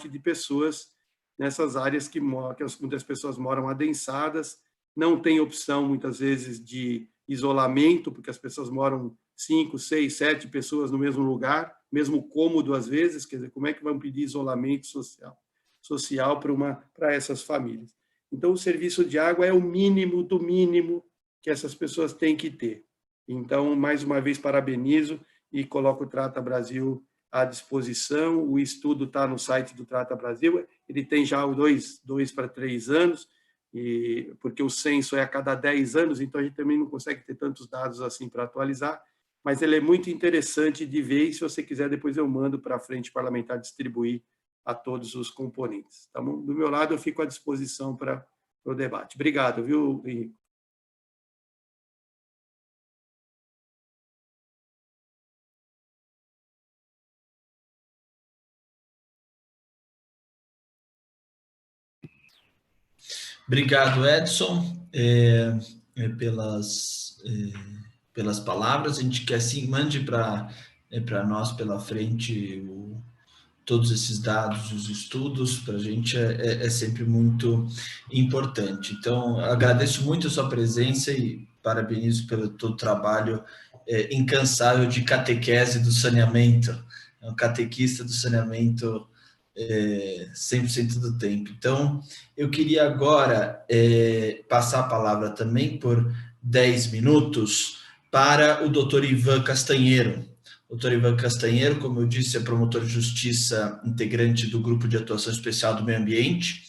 transporte de pessoas nessas áreas que muitas pessoas moram adensadas, não tem opção, muitas vezes, de isolamento, porque as pessoas moram 5, 6, 7 pessoas no mesmo lugar, mesmo cômodo às vezes, quer dizer, como é que vão pedir isolamento social para essas famílias? Então, o serviço de água é o mínimo do mínimo que essas pessoas têm que ter. Então, mais uma vez, parabenizo e coloco o Trata Brasil à disposição. O estudo está no site do Trata Brasil, ele tem já 2 para 3 anos, porque o censo é a cada 10 anos, então a gente também não consegue ter tantos dados assim para atualizar, mas ele é muito interessante de ver, e se você quiser, depois eu mando para a frente parlamentar distribuir a todos os componentes. Tá bom? Do meu lado, eu fico à disposição para o debate. Obrigado, viu, Henrique? Obrigado, Edson, pelas palavras. A gente quer sim, mande para nós pela frente todos esses dados, os estudos, para a gente é sempre muito importante. Então, agradeço muito a sua presença e parabenizo pelo todo o trabalho incansável de catequese do saneamento, é um catequista do saneamento 100% do tempo. Então, eu queria agora passar a palavra também por 10 minutos para o doutor Ivan Castanheiro. Doutor Ivan Castanheiro, como eu disse, é promotor de justiça integrante do Grupo de Atuação Especial do Meio Ambiente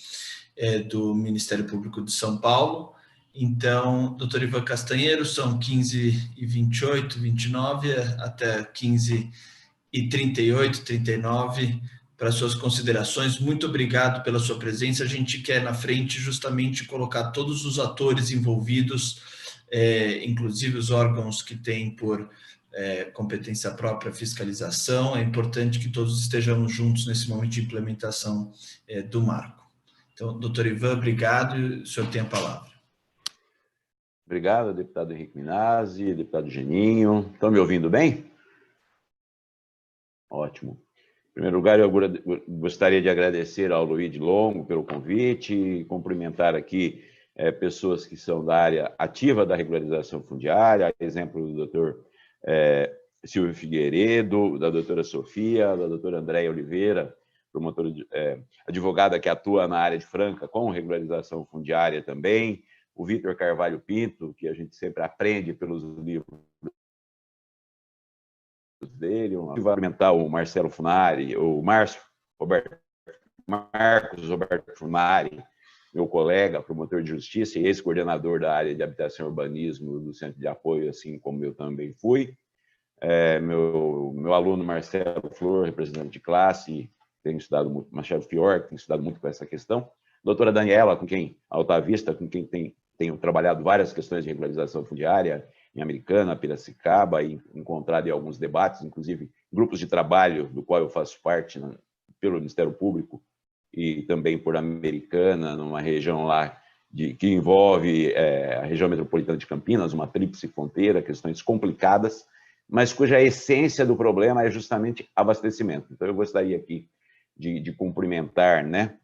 do Ministério Público de São Paulo. Então, doutor Ivan Castanheiro, são 15h28, 29 até 15h38, 39 para suas considerações. Muito obrigado pela sua presença. A gente quer na frente justamente colocar todos os atores envolvidos, inclusive os órgãos que têm por competência própria fiscalização. É importante que todos estejamos juntos nesse momento de implementação do marco. Então, doutor Ivan, obrigado. O senhor tem a palavra. Obrigado, deputado Henrique Minasi, deputado Geninho. Estão me ouvindo bem? Ótimo. Em primeiro lugar, eu gostaria de agradecer ao Luiz Longo pelo convite e cumprimentar aqui pessoas que são da área ativa da regularização fundiária, exemplo do doutor Silvio Figueiredo, da doutora Sofia, da doutora Andréia Oliveira, promotora advogada que atua na área de Franca com regularização fundiária também, o Vitor Carvalho Pinto, que a gente sempre aprende pelos livros dele, o Marcelo Funari, o Marcos Roberto Funari, meu colega, promotor de justiça e ex-coordenador da área de habitação e urbanismo do Centro de Apoio, assim como eu também fui. Meu aluno Marcelo Flor, representante de classe, tenho estudado muito, Marcelo Fior, tenho estudado muito com essa questão. Doutora Daniela, com quem, Alta Vista, com quem tenho trabalhado várias questões de regularização fundiária, em Americana, Piracicaba, e encontrado em alguns debates, inclusive grupos de trabalho, do qual eu faço parte pelo Ministério Público, e também por Americana, numa região lá que envolve a região metropolitana de Campinas, uma tríplice fronteira, questões complicadas, mas cuja essência do problema é justamente abastecimento. Então, eu gostaria aqui de cumprimentar, né,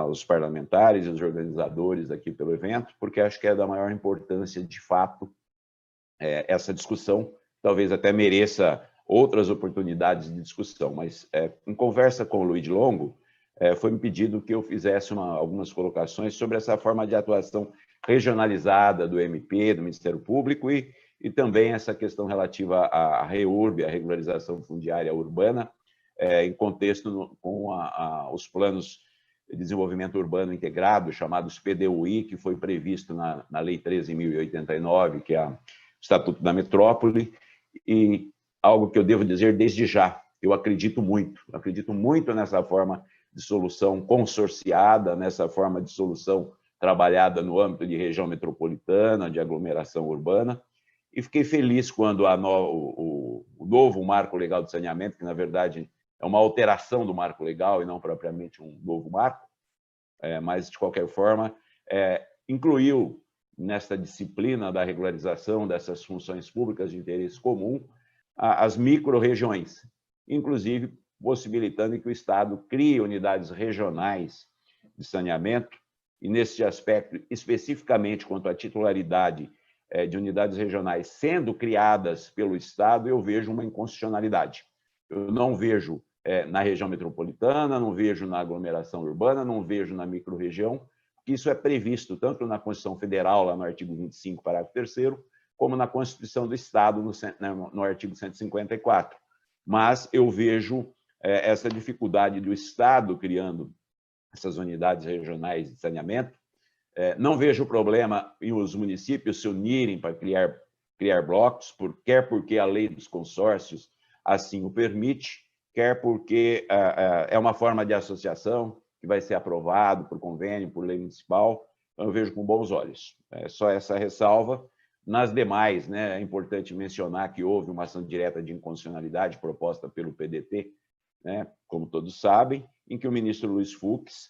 os parlamentares e os organizadores aqui pelo evento, porque acho que é da maior importância, de fato, essa discussão. Talvez até mereça outras oportunidades de discussão, mas em conversa com o Luiz Longo, foi-me pedido que eu fizesse algumas colocações sobre essa forma de atuação regionalizada do MP, do Ministério Público, e também essa questão relativa à REURB, a regularização fundiária urbana, em contexto com os planos de desenvolvimento urbano integrado, chamados PDUI, que foi previsto na Lei 13.089, que é o Estatuto da Metrópole, e algo que eu devo dizer desde já, eu acredito muito nessa forma de solução consorciada, nessa forma de solução trabalhada no âmbito de região metropolitana, de aglomeração urbana, e fiquei feliz quando o novo Marco Legal de Saneamento, que na verdade é uma alteração do Marco Legal e não propriamente um novo marco, mas de qualquer forma incluiu nesta disciplina da regularização dessas funções públicas de interesse comum as micro-regiões, inclusive possibilitando que o Estado crie unidades regionais de saneamento, e nesse aspecto, especificamente quanto à titularidade de unidades regionais sendo criadas pelo Estado, eu vejo uma inconstitucionalidade. Eu não vejo na região metropolitana, não vejo na aglomeração urbana, não vejo na microrregião, que isso é previsto tanto na Constituição Federal, lá no artigo 25, parágrafo 3º, como na Constituição do Estado, no artigo 154. Mas eu vejo essa dificuldade do Estado criando essas unidades regionais de saneamento. Não vejo problema em os municípios se unirem para criar blocos, quer porque a lei dos consórcios assim o permite, quer porque é uma forma de associação que vai ser aprovado por convênio, por lei municipal. Então, eu vejo com bons olhos. Só essa ressalva. Nas demais, né, é importante mencionar que houve uma ação direta de inconstitucionalidade proposta pelo PDT, né, como todos sabem, em que o ministro Luiz Fux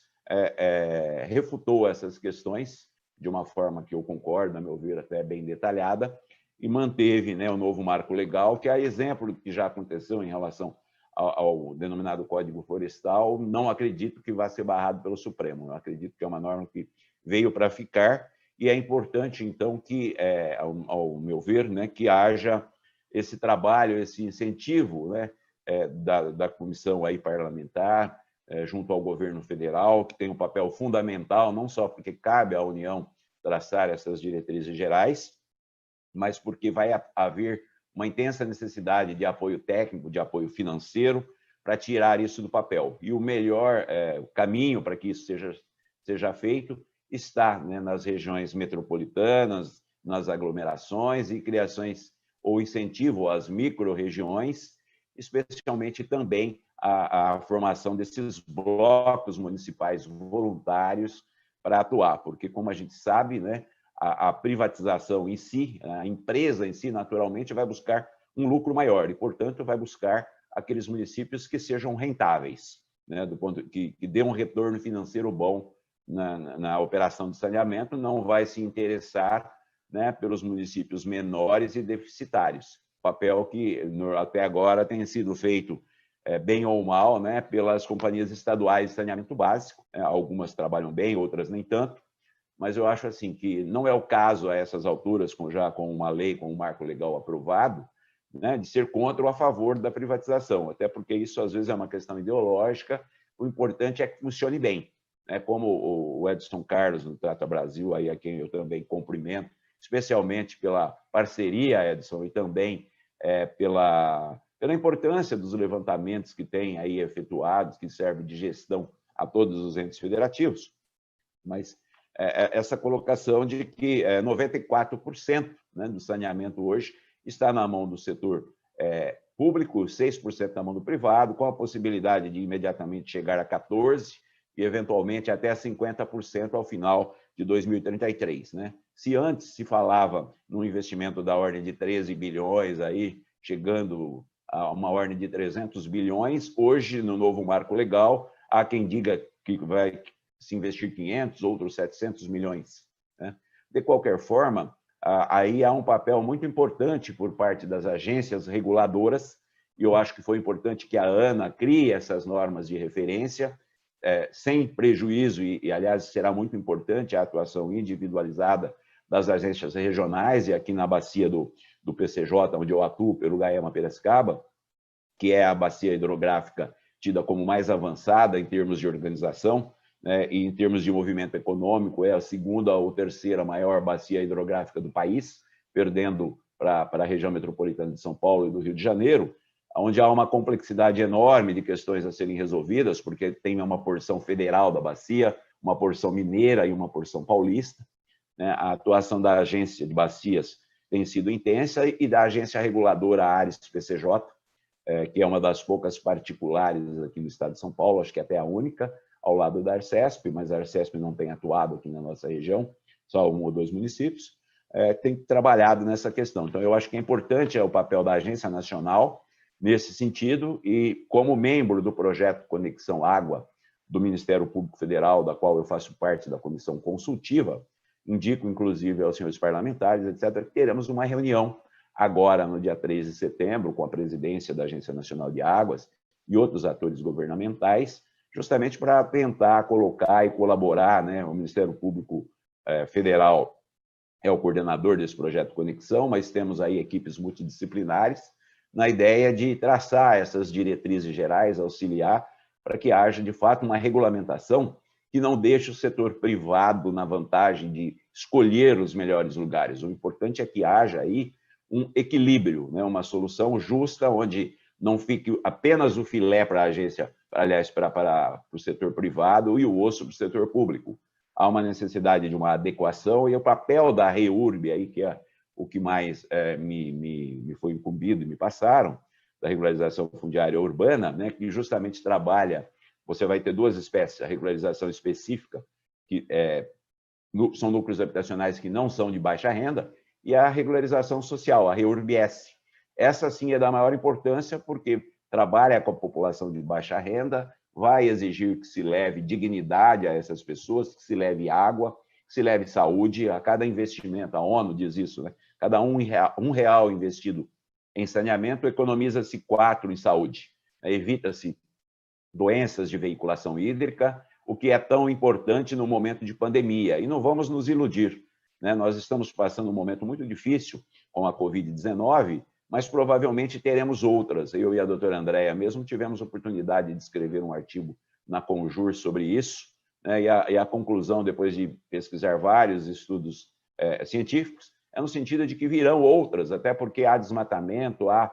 refutou essas questões de uma forma que eu concordo, a meu ver, até bem detalhada, e manteve, né, o novo marco legal, que é exemplo do que já aconteceu em relação ao denominado Código Florestal. Não acredito que vá ser barrado pelo Supremo. Eu acredito que é uma norma que veio para ficar, e é importante, então, que, ao meu ver, né, que haja esse trabalho, esse incentivo, né, da comissão aí parlamentar, junto ao governo federal, que tem um papel fundamental, não só porque cabe à União traçar essas diretrizes gerais, mas porque vai haver uma intensa necessidade de apoio técnico, de apoio financeiro, para tirar isso do papel. E o melhor caminho para que isso seja feito está, né, nas regiões metropolitanas, nas aglomerações e criações ou incentivo às micro-regiões, especialmente também a formação desses blocos municipais voluntários para atuar, porque, como a gente sabe, né, a privatização em si, a empresa em si, naturalmente, vai buscar um lucro maior e, portanto, vai buscar aqueles municípios que sejam rentáveis, né, do ponto que dê um retorno financeiro bom na operação de saneamento, não vai se interessar, né, pelos municípios menores e deficitários. Papel que até agora tem sido feito bem ou mal, né, pelas companhias estaduais de saneamento básico. Algumas trabalham bem, outras nem tanto, mas eu acho assim que não é o caso a essas alturas, já com uma lei, com um marco legal aprovado, né, de ser contra ou a favor da privatização, até porque isso às vezes é uma questão ideológica. O importante é que funcione bem, né, como o Edson Carlos no Trata Brasil, aí a quem eu também cumprimento, especialmente pela parceria, Edson, e também pela importância dos levantamentos que tem aí efetuados, que servem de gestão a todos os entes federativos. Mas essa colocação de que 94%, né, do saneamento hoje está na mão do setor público, 6% na mão do privado, com a possibilidade de imediatamente chegar a 14% e, eventualmente, até 50% ao final de 2033. Né? Se antes se falava num investimento da ordem de 13 bilhões, aí, chegando a uma ordem de 300 bilhões, hoje, no novo marco legal, há quem diga que vai se investir 500, outros 700 milhões. Né? De qualquer forma, aí há um papel muito importante por parte das agências reguladoras, e eu acho que foi importante que a ANA crie essas normas de referência, sem prejuízo, e, aliás, será muito importante a atuação individualizada das agências regionais, e aqui na bacia do PCJ, onde eu atuo, pelo Guaiama-Piracicaba, que é a bacia hidrográfica tida como mais avançada em termos de organização, né, e em termos de movimento econômico, é a segunda ou terceira maior bacia hidrográfica do país, perdendo para a região metropolitana de São Paulo e do Rio de Janeiro, onde há uma complexidade enorme de questões a serem resolvidas, porque tem uma porção federal da bacia, uma porção mineira e uma porção paulista. Né? A atuação da agência de bacias tem sido intensa, e da agência reguladora Ares PCJ, que é uma das poucas particulares aqui no estado de São Paulo, acho que até a única, ao lado da Arcesp, mas a Arcesp não tem atuado aqui na nossa região, só 1 ou 2 municípios, tem trabalhado nessa questão. Então, eu acho que é importante o papel da Agência Nacional nesse sentido, e como membro do projeto Conexão Água do Ministério Público Federal, da qual eu faço parte da comissão consultiva, indico, inclusive, aos senhores parlamentares, etc., que teremos uma reunião agora, no dia 3 de setembro, com a presidência da Agência Nacional de Águas e outros atores governamentais, justamente para tentar colocar e colaborar, né? O Ministério Público Federal é o coordenador desse projeto Conexão, mas temos aí equipes multidisciplinares na ideia de traçar essas diretrizes gerais, auxiliar, para que haja, de fato, uma regulamentação que não deixe o setor privado na vantagem de escolher os melhores lugares. O importante é que haja aí um equilíbrio, né? Uma solução justa, onde não fique apenas o filé para a agência, aliás, para o setor privado e o osso para o setor público. Há uma necessidade de uma adequação e o papel da REURB, aí, que é o que mais me foi incumbido e me passaram, da regularização fundiária urbana, né, que justamente trabalha, você vai ter duas espécies, a regularização específica, que são núcleos habitacionais que não são de baixa renda, e a regularização social, a REURB-S. Essa, sim, é da maior importância, porque trabalha com a população de baixa renda, vai exigir que se leve dignidade a essas pessoas, que se leve água, que se leve saúde. A cada investimento, a ONU diz isso, né? Cada um real investido em saneamento, economiza-se 4 em saúde. Evita-se doenças de veiculação hídrica, o que é tão importante no momento de pandemia. E não vamos nos iludir, né? Nós estamos passando um momento muito difícil com a Covid-19, mas provavelmente teremos outras. Eu e a doutora Andréia mesmo tivemos a oportunidade de escrever um artigo na Conjur sobre isso, né? E a conclusão, depois de pesquisar vários estudos científicos, é no sentido de que virão outras, até porque há desmatamento, há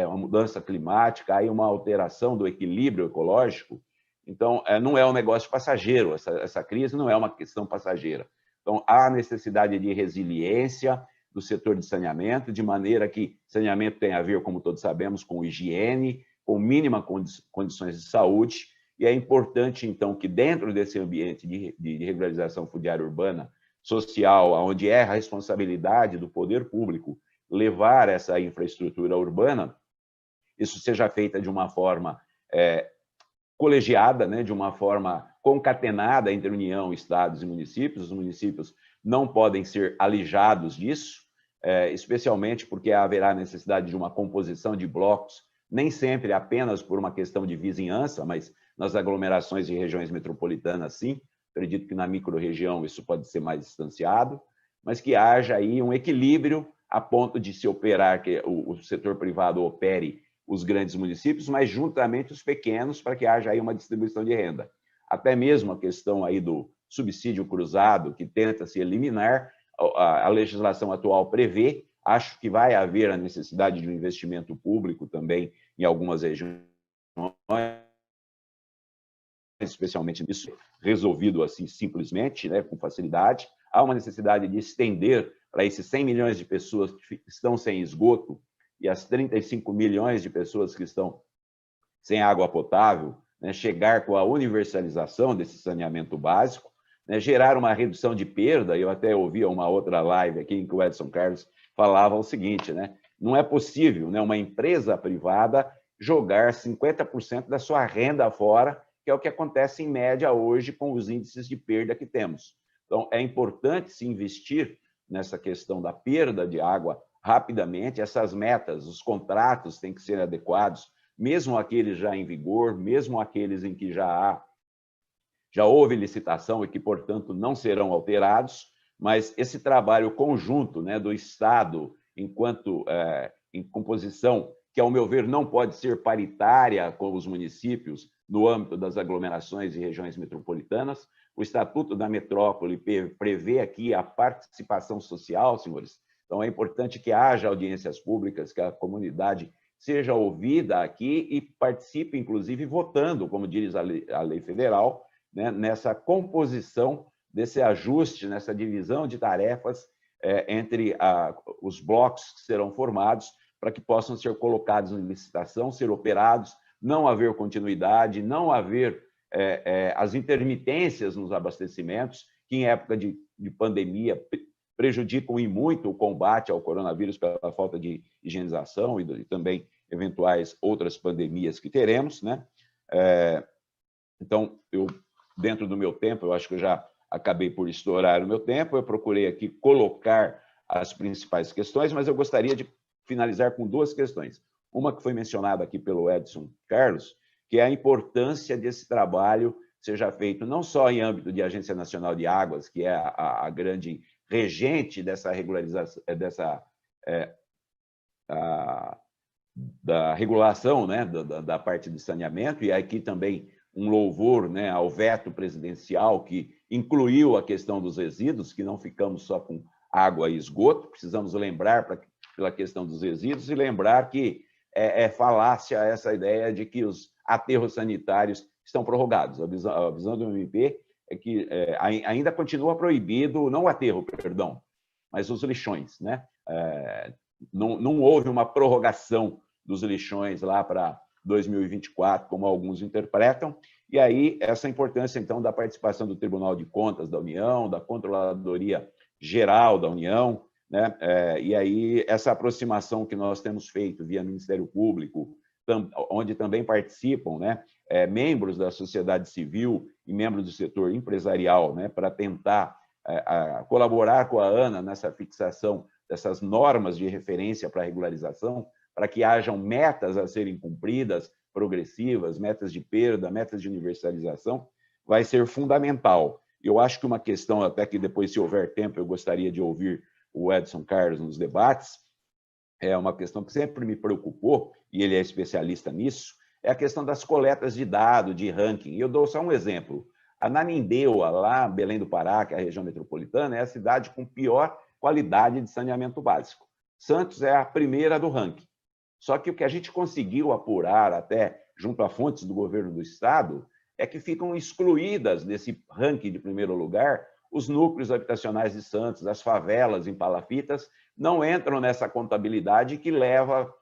uma mudança climática, há uma alteração do equilíbrio ecológico. Então, não é um negócio passageiro, essa crise não é uma questão passageira. Então, há necessidade de resiliência do setor de saneamento, de maneira que saneamento tem a ver, como todos sabemos, com higiene, com mínimas condições de saúde, e é importante, então, que dentro desse ambiente de regularização fundiária urbana social, onde é a responsabilidade do poder público levar essa infraestrutura urbana, isso seja feita de uma forma colegiada, né, de uma forma concatenada entre União, Estados e municípios. Os municípios não podem ser alijados disso, especialmente porque haverá necessidade de uma composição de blocos, nem sempre apenas por uma questão de vizinhança, mas nas aglomerações de regiões metropolitanas, sim. Acredito que na microrregião isso pode ser mais distanciado, mas que haja aí um equilíbrio a ponto de se operar, que o setor privado opere os grandes municípios, mas juntamente os pequenos, para que haja aí uma distribuição de renda. Até mesmo a questão aí do subsídio cruzado, que tenta se eliminar, a legislação atual prevê, acho que vai haver a necessidade de um investimento público também em algumas regiões, especialmente nisso, resolvido assim simplesmente, né, com facilidade. Há uma necessidade de estender para esses 100 milhões de pessoas que estão sem esgoto e as 35 milhões de pessoas que estão sem água potável, né, chegar com a universalização desse saneamento básico, né, gerar uma redução de perda. Eu até ouvi uma outra live aqui em que o Edson Carlos falava o seguinte, né, não é possível, né, uma empresa privada jogar 50% da sua renda fora, que é o que acontece em média hoje com os índices de perda que temos. Então, é importante se investir nessa questão da perda de água rapidamente. Essas metas, os contratos têm que ser adequados, mesmo aqueles já em vigor, mesmo aqueles em que já houve licitação e que, portanto, não serão alterados, mas esse trabalho conjunto, né, do Estado, enquanto em composição, que, ao meu ver, não pode ser paritária com os municípios no âmbito das aglomerações e regiões metropolitanas. O Estatuto da Metrópole prevê aqui a participação social, senhores. Então, é importante que haja audiências públicas, que a comunidade seja ouvida aqui e participe, inclusive, votando, como diz a lei federal, né, nessa composição, desse ajuste, nessa divisão de tarefas entre os blocos que serão formados para que possam ser colocados em licitação, ser operados, não haver continuidade, não haver as intermitências nos abastecimentos, que em época de pandemia prejudicam e muito o combate ao coronavírus pela falta de higienização e também eventuais outras pandemias que teremos, né? Então, dentro do meu tempo, eu acho que eu já acabei por estourar o meu tempo, eu procurei aqui colocar as principais questões, mas eu gostaria de finalizar com duas questões. Uma que foi mencionada aqui pelo Edson Carlos, que é a importância desse trabalho seja feito não só em âmbito de Agência Nacional de Águas, que é a grande regente dessa regularização, da regulação, né, da parte de saneamento, e aqui também um louvor, né, ao veto presidencial que incluiu a questão dos resíduos, que não ficamos só com água e esgoto, precisamos lembrar pela questão dos resíduos e lembrar que é falácia essa ideia de que os aterros sanitários estão prorrogados. A visão do MP é que ainda continua proibido, não o aterro, perdão, mas os lixões, né? Não houve uma prorrogação dos lixões lá para 2024, como alguns interpretam, e aí essa importância, então, da participação do Tribunal de Contas da União, da Controladoria Geral da União, né? E aí essa aproximação que nós temos feito via Ministério Público, onde também participam, né, membros da sociedade civil e membros do setor empresarial, né, para tentar colaborar com a ANA nessa fixação dessas normas de referência para a regularização, para que hajam metas a serem cumpridas, progressivas, metas de perda, metas de universalização, vai ser fundamental. Eu acho que uma questão, até que depois, se houver tempo, eu gostaria de ouvir o Edson Carlos nos debates, é uma questão que sempre me preocupou, e ele é especialista nisso, é a questão das coletas de dados, de ranking. E eu dou só um exemplo. A Nanindeua, lá em Belém do Pará, que é a região metropolitana, é a cidade com pior qualidade de saneamento básico. Santos é a primeira do ranking. Só que o que a gente conseguiu apurar até junto a fontes do governo do estado é que ficam excluídas desse ranking de primeiro lugar os núcleos habitacionais de Santos, as favelas em palafitas, não entram nessa contabilidade que leva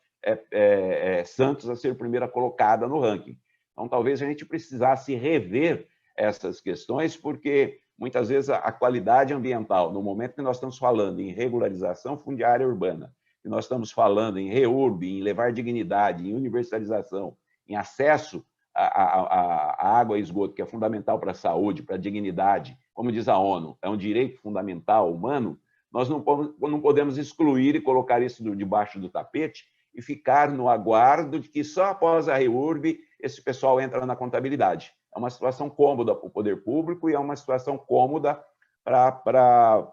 Santos a ser primeira colocada no ranking. Então, talvez a gente precisasse rever essas questões, porque muitas vezes a qualidade ambiental, no momento que nós estamos falando em regularização fundiária urbana, que nós estamos falando em REURB, em levar dignidade, em universalização, em acesso à água e esgoto, que é fundamental para a saúde, para a dignidade, como diz a ONU, é um direito fundamental humano, nós não podemos excluir e colocar isso debaixo do tapete e ficar no aguardo de que só após a REURB esse pessoal entra na contabilidade. É uma situação cômoda para o poder público e é uma situação cômoda para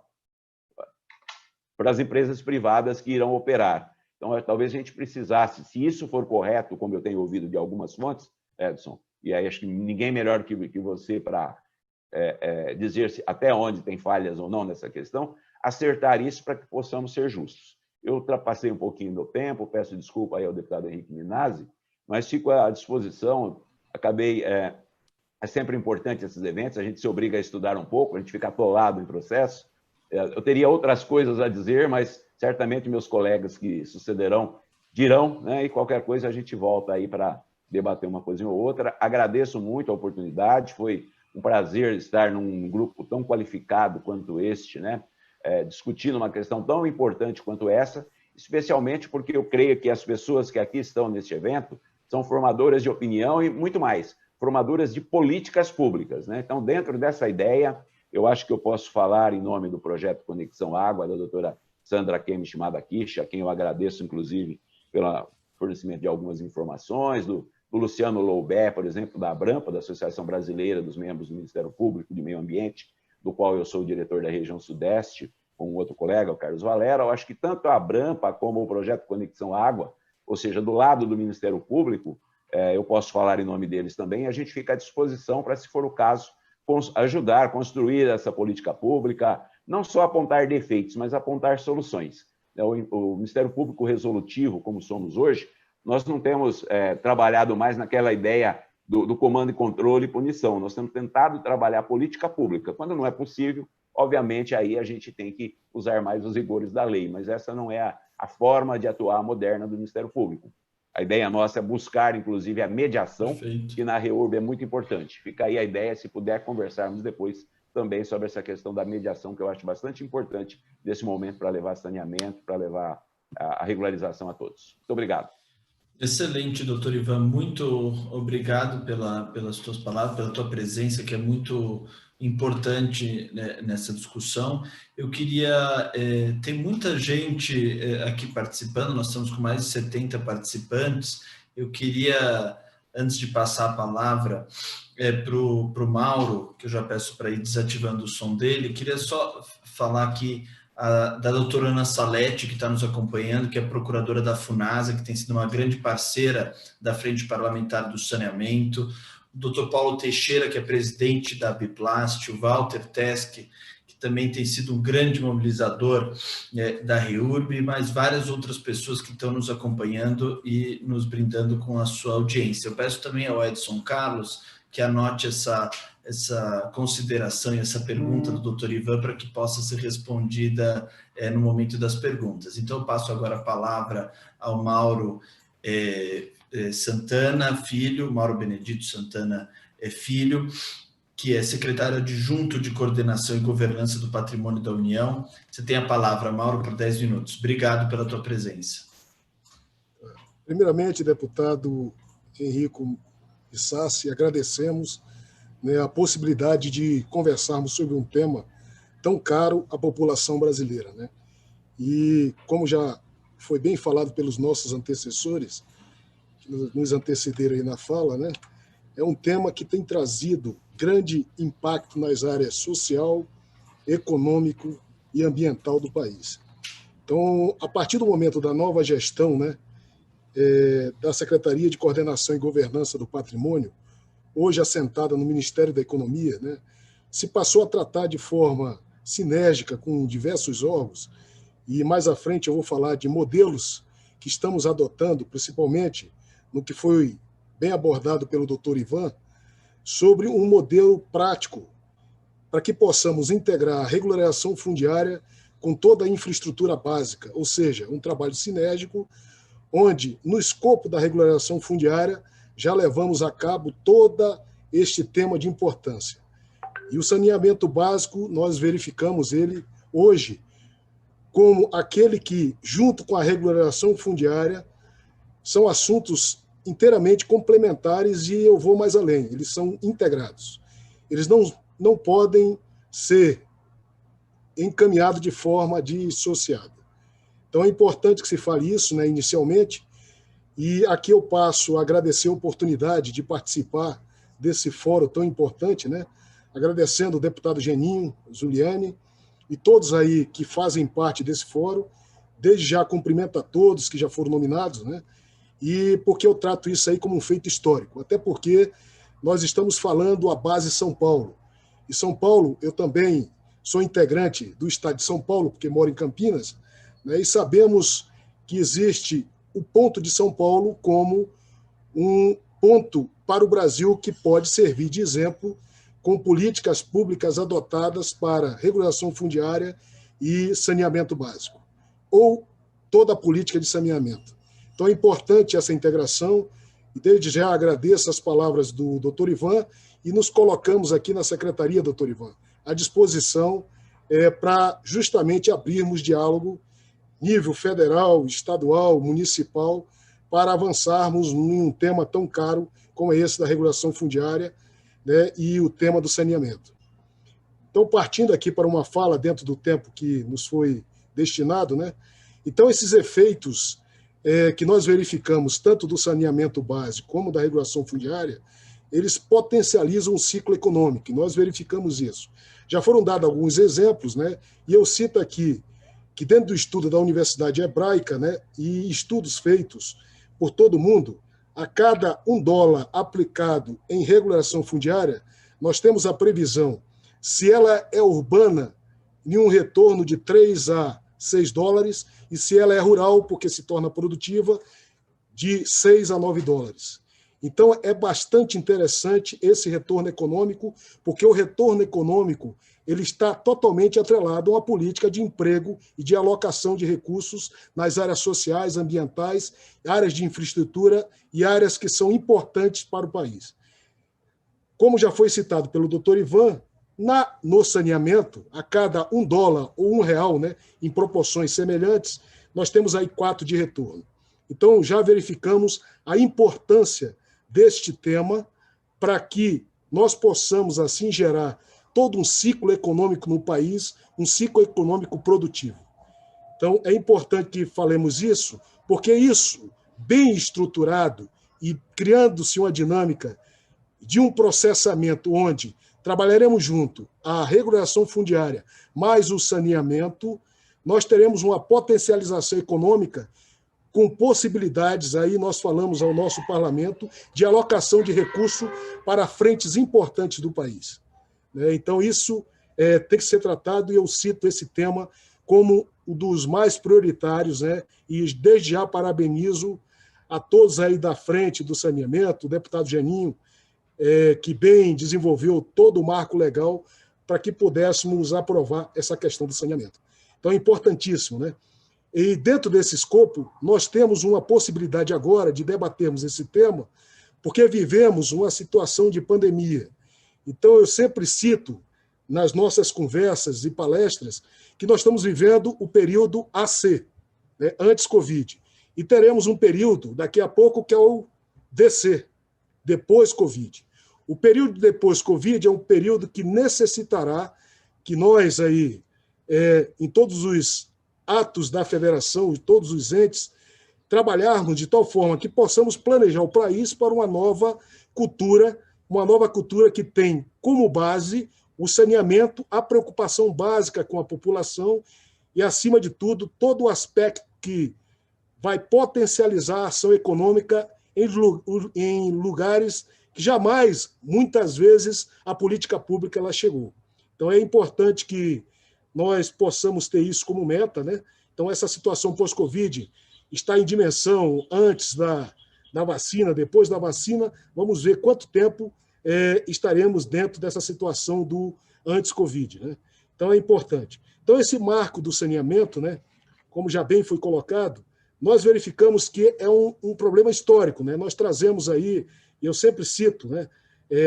as empresas privadas que irão operar. Então, talvez a gente precisasse, se isso for correto, como eu tenho ouvido de algumas fontes, Edson, e aí acho que ninguém melhor que você para dizer até onde tem falhas ou não nessa questão, acertar isso para que possamos ser justos. Eu ultrapassei um pouquinho do tempo, peço desculpa aí ao deputado Henrique Minasi, mas fico à disposição, acabei... É sempre importante esses eventos, a gente se obriga a estudar um pouco, a gente fica atolado em processo. Eu teria outras coisas a dizer, mas certamente meus colegas que sucederão dirão, né? E qualquer coisa a gente volta aí para debater uma coisinha ou outra. Agradeço muito a oportunidade, foi um prazer estar num grupo tão qualificado quanto este, né? Discutindo uma questão tão importante quanto essa, especialmente porque eu creio que as pessoas que aqui estão neste evento são formadoras de opinião e muito mais, formadoras de políticas públicas, né? Então, dentro dessa ideia, eu acho que eu posso falar em nome do projeto Conexão Água, da doutora Sandra Kemish Madakish, a quem eu agradeço, inclusive, pelo fornecimento de algumas informações, do Luciano Loubé, por exemplo, da ABRAMPA, da Associação Brasileira dos Membros do Ministério Público de Meio Ambiente, do qual eu sou o diretor da região Sudeste, com um outro colega, o Carlos Valera. Eu acho que tanto a ABRAMPA como o projeto Conexão Água, ou seja, do lado do Ministério Público, eu posso falar em nome deles também, a gente fica à disposição para, se for o caso, ajudar a construir essa política pública, não só apontar defeitos, mas apontar soluções. O Ministério Público Resolutivo, como somos hoje, nós não temos trabalhado mais naquela ideia do comando e controle e punição, nós temos tentado trabalhar política pública. Quando não é possível, obviamente, aí a gente tem que usar mais os rigores da lei, mas essa não é a forma de atuar moderna do Ministério Público. A ideia nossa é buscar, inclusive, a mediação, Perfeito. Que na REURB é muito importante. Fica aí a ideia, se puder conversarmos depois também sobre essa questão da mediação, que eu acho bastante importante nesse momento para levar saneamento, para levar a regularização a todos. Muito obrigado. Excelente, doutor Ivan. Muito obrigado pelas tuas palavras, pela tua presença, que é muito importante, né, nessa discussão. Eu queria... tem muita gente aqui participando, nós estamos com mais de 70 participantes. Eu queria, antes de passar a palavra para o Mauro, que eu já peço para ir desativando o som dele, queria só falar aqui da doutora Ana Salete, que está nos acompanhando, que é procuradora da FUNASA, que tem sido uma grande parceira da Frente Parlamentar do Saneamento, o doutor Paulo Teixeira, que é presidente da Biplast, o Walter Teske, que também tem sido um grande mobilizador da REURB, e mais várias outras pessoas que estão nos acompanhando e nos brindando com a sua audiência. Eu peço também ao Edson Carlos que anote essa consideração e essa pergunta do doutor Ivan para que possa ser respondida no momento das perguntas. Então, eu passo agora a palavra ao Mauro Santana Filho, Mauro Benedito Santana Filho, que é secretário adjunto de Coordenação e Governança do Patrimônio da União. Você tem a palavra, Mauro, por 10 minutos. Obrigado pela tua presença. Primeiramente, deputado Henrico Sassi, agradecemos, né, a possibilidade de conversarmos sobre um tema tão caro à população brasileira, né? E, como já foi bem falado pelos nossos antecessores, que nos antecederam aí na fala, né, é um tema que tem trazido grande impacto nas áreas social, econômico e ambiental do país. Então, a partir do momento da nova gestão, né, da Secretaria de Coordenação e Governança do Patrimônio, hoje assentada no Ministério da Economia, né, se passou a tratar de forma sinérgica com diversos órgãos, e mais à frente eu vou falar de modelos que estamos adotando, principalmente no que foi bem abordado pelo doutor Ivan, sobre um modelo prático para que possamos integrar a regularização fundiária com toda a infraestrutura básica, ou seja, um trabalho sinérgico, onde, no escopo da regularização fundiária, já levamos a cabo todo este tema de importância. E o saneamento básico, nós verificamos ele hoje como aquele que, junto com a regularização fundiária, são assuntos inteiramente complementares e eu vou mais além, eles são integrados. Eles não podem ser encaminhados de forma dissociada. Então é importante que se fale isso, né, inicialmente, e aqui eu passo a agradecer a oportunidade de participar desse fórum tão importante, né, agradecendo o deputado Geninho, Zuliane, e todos aí que fazem parte desse fórum. Desde já cumprimento a todos que já foram nominados, né, e porque eu trato isso aí como um feito histórico, até porque nós estamos falando a base São Paulo. E São Paulo, eu também sou integrante do estado de São Paulo, porque moro em Campinas, né, e sabemos que existe o ponto de São Paulo como um ponto para o Brasil que pode servir de exemplo com políticas públicas adotadas para regulação fundiária e saneamento básico, ou toda a política de saneamento. Então é importante essa integração, e desde já agradeço as palavras do doutor Ivan, e nos colocamos aqui na Secretaria, doutor Ivan, à disposição para justamente abrirmos diálogo nível federal, estadual, municipal, para avançarmos em um tema tão caro como esse da regulação fundiária, né, e o tema do saneamento. Então, partindo aqui para uma fala dentro do tempo que nos foi destinado, né, então esses efeitos que nós verificamos, tanto do saneamento básico como da regulação fundiária, eles potencializam o ciclo econômico, e nós verificamos isso. Já foram dados alguns exemplos, né, e eu cito aqui que dentro do estudo da Universidade Hebraica, né, e estudos feitos por todo mundo, a cada $1 aplicado em regulação fundiária, nós temos a previsão, se ela é urbana, em um retorno de $3 a $6, e se ela é rural, porque se torna produtiva, de $6 a $9. Então, é bastante interessante esse retorno econômico, porque o retorno econômico ele está totalmente atrelado a uma política de emprego e de alocação de recursos nas áreas sociais, ambientais, áreas de infraestrutura e áreas que são importantes para o país. Como já foi citado pelo doutor Ivan, no saneamento, a cada $1 ou R$1, né, em proporções semelhantes, nós temos aí 4 de retorno. Então, já verificamos a importância deste tema para que nós possamos, assim, gerar todo um ciclo econômico no país, um ciclo econômico produtivo. Então, é importante que falemos isso, porque isso, bem estruturado e criando-se uma dinâmica de um processamento onde trabalharemos junto a regulação fundiária mais o saneamento, nós teremos uma potencialização econômica com possibilidades, aí nós falamos ao nosso parlamento, de alocação de recursos para frentes importantes do país. Então, isso tem que ser tratado, e eu cito esse tema como um dos mais prioritários, né? E desde já parabenizo a todos aí da frente do saneamento, o deputado Geninho, que bem desenvolveu todo o marco legal para que pudéssemos aprovar essa questão do saneamento. Então, é importantíssimo, né? E dentro desse escopo, nós temos uma possibilidade agora de debatermos esse tema, porque vivemos uma situação de pandemia. Então, eu sempre cito, nas nossas conversas e palestras, que nós estamos vivendo o período AC, né, antes Covid. E teremos um período, daqui a pouco, que é o DC, depois Covid. O período depois Covid é um período que necessitará que nós, aí, em todos os atos da federação, de todos os entes, trabalharmos de tal forma que possamos planejar o país para uma nova cultura que tem como base o saneamento, a preocupação básica com a população e, acima de tudo, todo o aspecto que vai potencializar a ação econômica em lugares que jamais, muitas vezes, a política pública ela chegou. Então, é importante que nós possamos ter isso como meta, né? Então, essa situação pós-Covid está em dimensão antes da vacina, depois da vacina, vamos ver quanto tempo estaremos dentro dessa situação do antes-Covid, né? Então, é importante. Então, esse marco do saneamento, né, como já bem foi colocado, nós verificamos que é um problema histórico, né? Nós trazemos aí, eu sempre cito, né,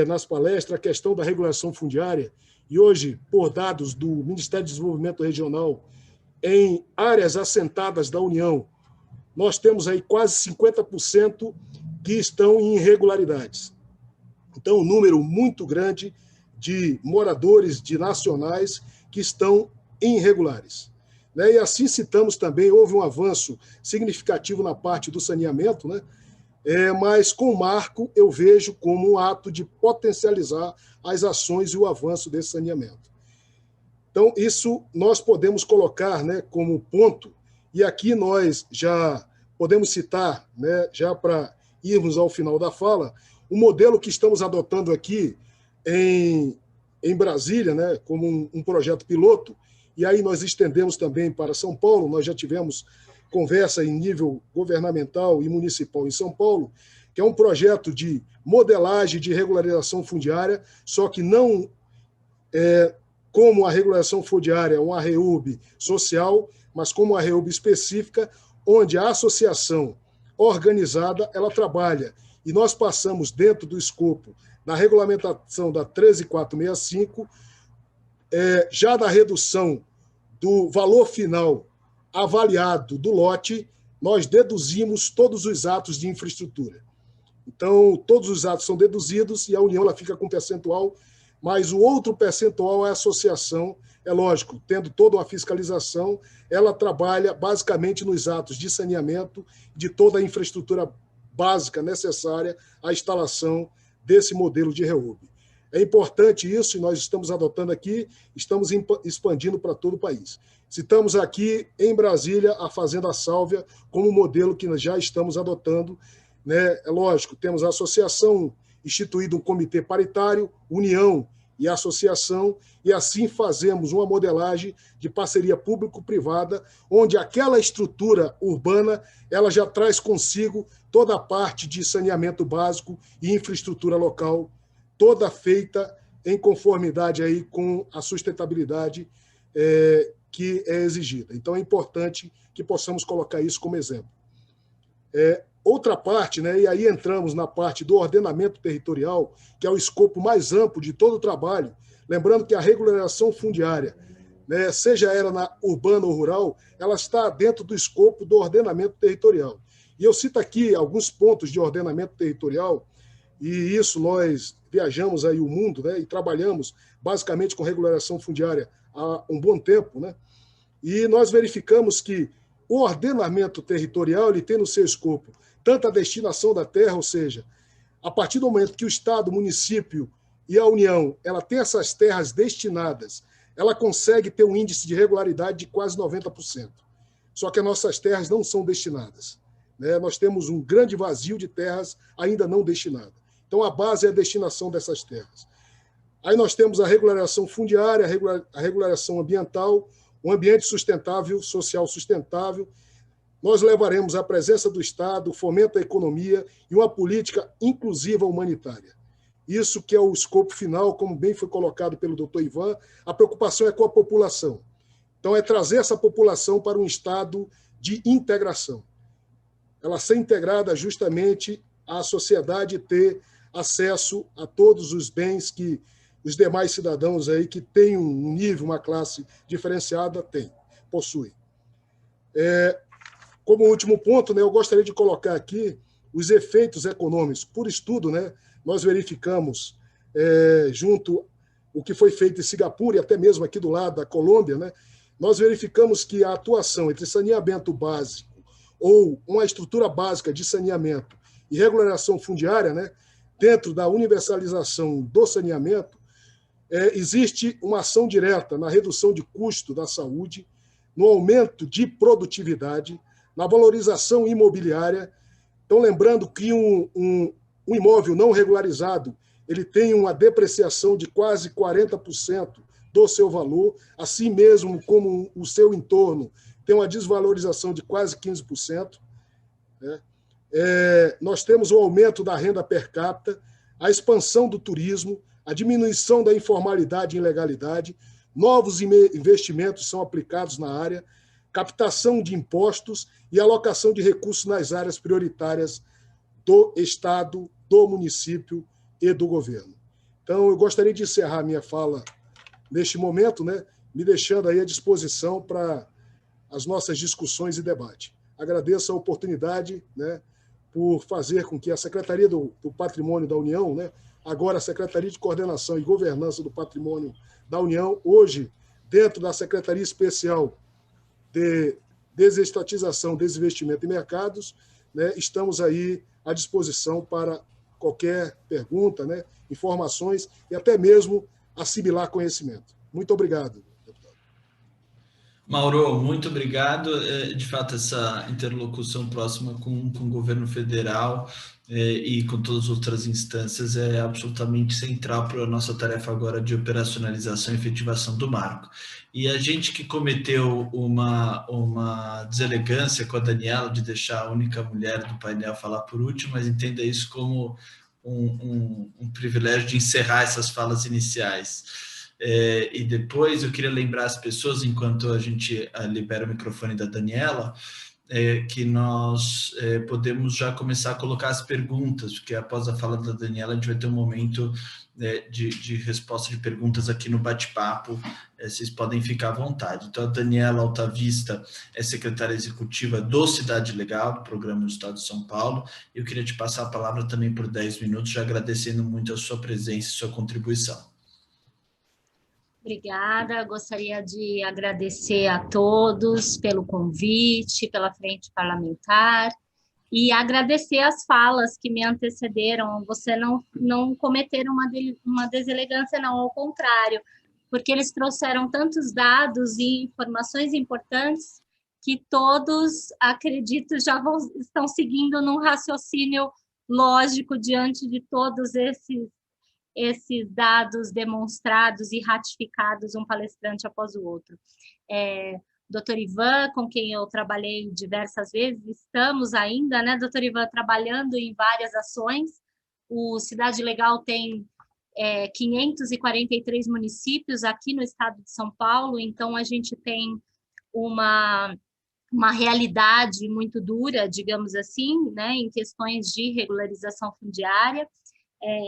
nas palestras, a questão da regulação fundiária, e hoje, por dados do Ministério do Desenvolvimento Regional, em áreas assentadas da União, nós temos aí quase 50% que estão em irregularidades. Então, um número muito grande de moradores, de nacionais, que estão irregulares. E assim citamos também, houve um avanço significativo na parte do saneamento, né? Mas com o marco eu vejo como um ato de potencializar as ações e o avanço desse saneamento. Então, isso nós podemos colocar, né, como ponto, e aqui nós já podemos citar, né, já para irmos ao final da fala, o modelo que estamos adotando aqui em Brasília, né, como um projeto piloto, e aí nós estendemos também para São Paulo, nós já tivemos conversa em nível governamental e municipal em São Paulo, que é um projeto de modelagem de regularização fundiária, só que não como a regulação fundiária, uma REUB social, mas como uma REUB específica, onde a associação organizada ela trabalha. E nós passamos dentro do escopo da regulamentação da 13465, já da redução do valor final avaliado do lote, nós deduzimos todos os atos de infraestrutura. Então, todos os atos são deduzidos e a União ela fica com um percentual, mas o outro percentual é a associação, é lógico, tendo toda uma fiscalização, ela trabalha basicamente nos atos de saneamento de toda a infraestrutura básica necessária à instalação desse modelo de REUB. É importante isso, e nós estamos adotando aqui, estamos expandindo para todo o país. Citamos aqui, em Brasília, a Fazenda Sálvia como modelo que nós já estamos adotando, né? É lógico, temos a associação, instituído um comitê paritário, união e associação, e assim fazemos uma modelagem de parceria público-privada, onde aquela estrutura urbana ela já traz consigo toda a parte de saneamento básico e infraestrutura local, toda feita em conformidade aí com a sustentabilidade que é exigida. Então, é importante que possamos colocar isso como exemplo. Outra parte, né, e aí entramos na parte do ordenamento territorial, que é o escopo mais amplo de todo o trabalho, lembrando que a regularização fundiária, né, seja ela na urbana ou rural, ela está dentro do escopo do ordenamento territorial. E eu cito aqui alguns pontos de ordenamento territorial, e isso nós viajamos aí o mundo, né, e trabalhamos basicamente com regularização fundiária há um bom tempo, né, e nós verificamos que o ordenamento territorial ele tem no seu escopo tanto a destinação da terra, ou seja, a partir do momento que o Estado, o município e a União ela tem essas terras destinadas, ela consegue ter um índice de regularidade de quase 90%. Só que as nossas terras não são destinadas, né? Nós temos um grande vazio de terras ainda não destinadas. Então, a base é a destinação dessas terras. Aí nós temos a regularização fundiária, a regularização ambiental, um ambiente sustentável, social sustentável. Nós levaremos a presença do Estado, o fomento à economia e uma política inclusiva humanitária. Isso que é o escopo final, como bem foi colocado pelo doutor Ivan, a preocupação é com a população. Então, é trazer essa população para um estado de integração. Ela ser integrada justamente à sociedade ter acesso a todos os bens que os demais cidadãos aí que têm um nível, uma classe diferenciada possuem. Como último ponto, né, eu gostaria de colocar aqui os efeitos econômicos. Por estudo, né, nós verificamos, junto o que foi feito em Singapura e até mesmo aqui do lado da Colômbia, né, nós verificamos que a atuação entre saneamento básico ou uma estrutura básica de saneamento e regularização fundiária, né, dentro da universalização do saneamento, existe uma ação direta na redução de custo da saúde, no aumento de produtividade, na valorização imobiliária. Então, lembrando que um imóvel não regularizado ele tem uma depreciação de quase 40% do seu valor, assim mesmo como o seu entorno tem uma desvalorização de quase 15%. Né? Nós temos o aumento da renda per capita, a expansão do turismo, a diminuição da informalidade e ilegalidade, novos investimentos são aplicados na área, captação de impostos e alocação de recursos nas áreas prioritárias do Estado, do município e do governo. Então, eu gostaria de encerrar minha fala neste momento, né, me deixando aí à disposição para as nossas discussões e debate. Agradeço a oportunidade, né, por fazer com que a Secretaria do Patrimônio da União, né, agora a Secretaria de Coordenação e Governança do Patrimônio da União, hoje, dentro da Secretaria Especial de Desestatização, Desinvestimento e Mercados, né, estamos aí à disposição para qualquer pergunta, né, informações e até mesmo assimilar conhecimento. Muito obrigado, deputado. Mauro, muito obrigado. De fato, essa interlocução próxima com o governo federal e com todas as outras instâncias é absolutamente central para a nossa tarefa agora de operacionalização e efetivação do marco. E a gente que cometeu uma deselegância com a Daniela de deixar a única mulher do painel falar por último, mas entenda isso como um privilégio de encerrar essas falas iniciais. E depois eu queria lembrar as pessoas, enquanto a gente libera o microfone da Daniela, que nós podemos já começar a colocar as perguntas, porque após a fala da Daniela a gente vai ter um momento de resposta de perguntas aqui no bate-papo, vocês podem ficar à vontade. Então, a Daniela Altavista é secretária executiva do Cidade Legal, do Programa do Estado de São Paulo. Eu queria te passar a palavra também por 10 minutos, já agradecendo muito a sua presença e sua contribuição. Obrigada, gostaria de agradecer a todos pelo convite, pela frente parlamentar, e agradecer as falas que me antecederam. Você não cometeram uma deselegância, não, ao contrário, porque eles trouxeram tantos dados e informações importantes que todos, acredito, já estão seguindo num raciocínio lógico diante de todos esses dados demonstrados e ratificados, um palestrante após o outro. Dr. Ivan, com quem eu trabalhei diversas vezes, estamos ainda, né, Dr. Ivan, trabalhando em várias ações. O Cidade Legal tem 543 municípios aqui no estado de São Paulo, então a gente tem uma realidade muito dura, digamos assim, né, em questões de regularização fundiária.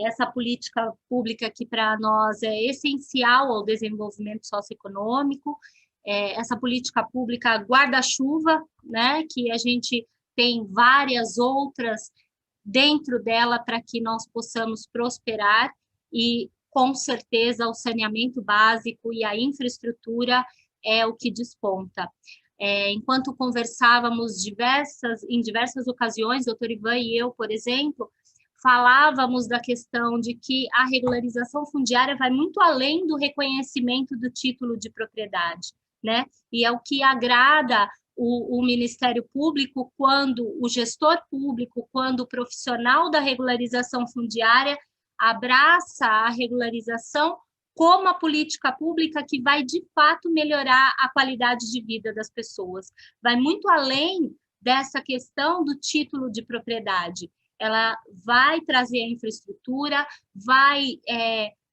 Essa política pública que para nós é essencial ao desenvolvimento socioeconômico, essa política pública guarda-chuva, né, que a gente tem várias outras dentro dela para que nós possamos prosperar e, com certeza, o saneamento básico e a infraestrutura é o que desponta. Enquanto conversávamos em diversas ocasiões, doutor Ivan e eu, por exemplo, falávamos da questão de que a regularização fundiária vai muito além do reconhecimento do título de propriedade, né? E é o que agrada o Ministério Público quando o gestor público, quando o profissional da regularização fundiária abraça a regularização como a política pública que vai, de fato, melhorar a qualidade de vida das pessoas. Vai muito além dessa questão do título de propriedade. Ela vai trazer a infraestrutura, vai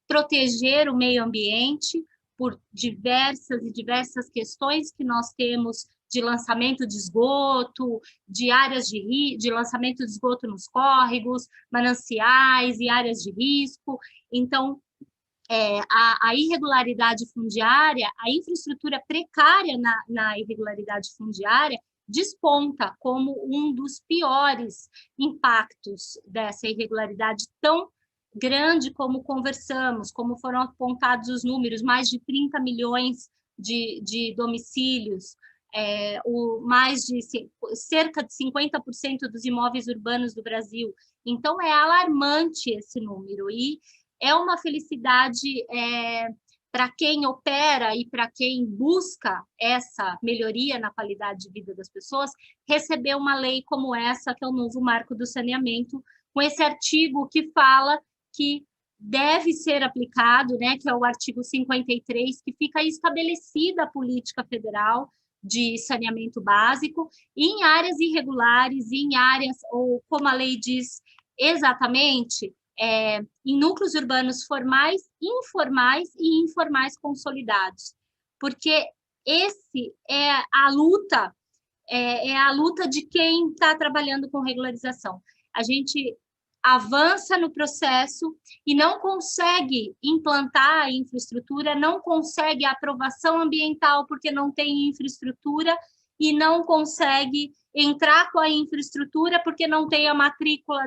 proteger o meio ambiente por diversas questões que nós temos de lançamento de esgoto, de áreas de lançamento de esgoto nos córregos, mananciais e áreas de risco. Então, a irregularidade fundiária, a infraestrutura precária na irregularidade fundiária desponta como um dos piores impactos dessa irregularidade tão grande como conversamos, como foram apontados os números, mais de 30 milhões de domicílios, cerca de 50% dos imóveis urbanos do Brasil. Então, é alarmante esse número, e é uma felicidade para quem opera e para quem busca essa melhoria na qualidade de vida das pessoas, receber uma lei como essa, que é o novo Marco do Saneamento, com esse artigo que fala que deve ser aplicado, né, que é o artigo 53, que fica estabelecida a política federal de saneamento básico em áreas irregulares, em áreas, ou como a lei diz exatamente, em núcleos urbanos formais, informais e informais consolidados, porque esse é a luta de quem está trabalhando com regularização. A gente avança no processo e não consegue implantar a infraestrutura, não consegue a aprovação ambiental porque não tem infraestrutura, e não consegue entrar com a infraestrutura porque não tem a matrícula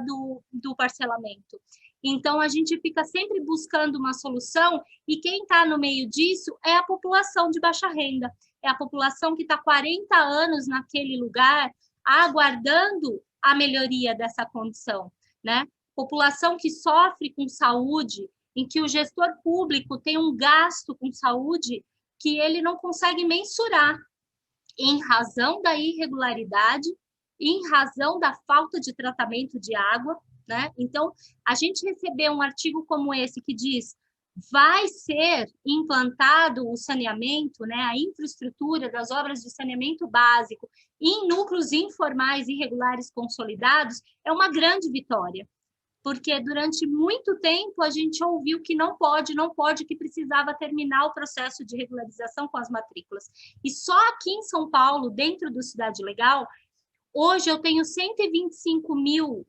do parcelamento. Então, a gente fica sempre buscando uma solução, e quem está no meio disso é a população de baixa renda, é a população que está 40 anos naquele lugar, aguardando a melhoria dessa condição, né? População que sofre com saúde, em que o gestor público tem um gasto com saúde que ele não consegue mensurar, em razão da irregularidade, em razão da falta de tratamento de água, né? Então, a gente receber um artigo como esse que diz vai ser implantado o saneamento, né, a infraestrutura das obras de saneamento básico em núcleos informais irregulares consolidados, é uma grande vitória, porque durante muito tempo a gente ouviu que não pode, que precisava terminar o processo de regularização com as matrículas. E só aqui em São Paulo, dentro do Cidade Legal, hoje eu tenho 125 mil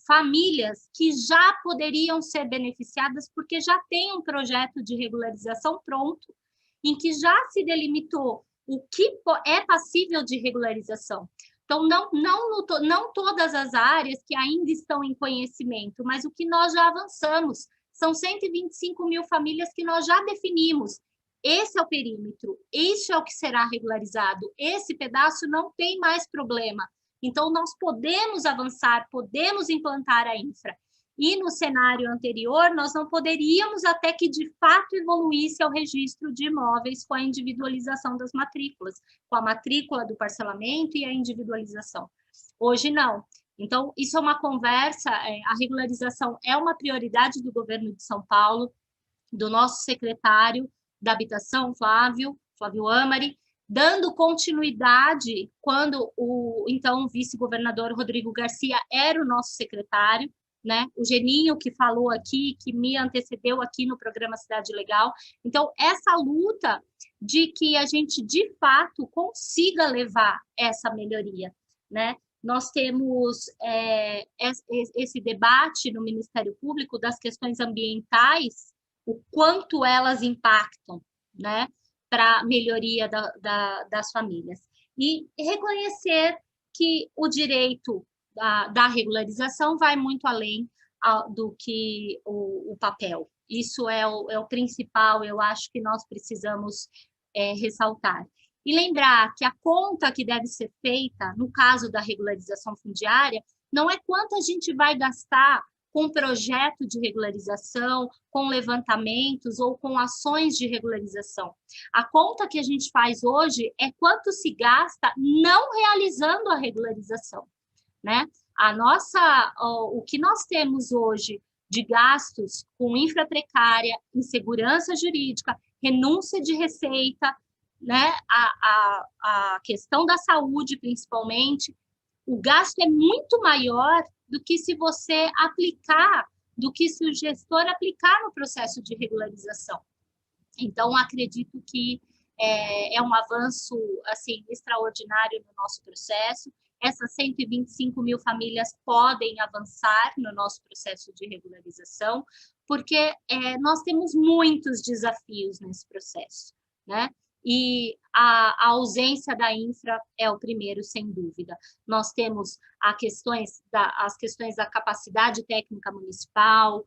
famílias que já poderiam ser beneficiadas, porque já tem um projeto de regularização pronto, em que já se delimitou o que é passível de regularização. Então, não todas as áreas que ainda estão em conhecimento, mas o que nós já avançamos, são 125 mil famílias que nós já definimos. Esse é o perímetro, isso é o que será regularizado, esse pedaço não tem mais problema. Então, nós podemos avançar, podemos implantar a infra. E no cenário anterior, nós não poderíamos até que, de fato, evoluísse ao registro de imóveis com a individualização das matrículas, com a matrícula do parcelamento e a individualização. Hoje, não. Então, isso é uma conversa, a regularização é uma prioridade do governo de São Paulo, do nosso secretário da Habitação, Flávio Amari, dando continuidade quando o então vice-governador Rodrigo Garcia era o nosso secretário, né? O Geninho que falou aqui, que me antecedeu aqui no programa Cidade Legal. Então, essa luta de que a gente, de fato, consiga levar essa melhoria, né? Nós temos esse debate no Ministério Público das questões ambientais, o quanto elas impactam, né, para a melhoria das famílias. E reconhecer que o direito da regularização vai muito além do que o papel. Isso é o principal, eu acho que nós precisamos ressaltar. E lembrar que a conta que deve ser feita, no caso da regularização fundiária, não é quanto a gente vai gastar com projeto de regularização, com levantamentos ou com ações de regularização. A conta que a gente faz hoje é quanto se gasta não realizando a regularização, né? O que nós temos hoje de gastos com infra precária, insegurança jurídica, renúncia de receita, né? A questão da saúde, principalmente, o gasto é muito maior do que se você aplicar, do que se o gestor aplicar no processo de regularização. Então, acredito que é um avanço assim extraordinário no nosso processo. Essas 125 mil famílias podem avançar no nosso processo de regularização, porque nós temos muitos desafios nesse processo, né? E a ausência da infra é o primeiro, sem dúvida. Nós temos as questões da capacidade técnica municipal,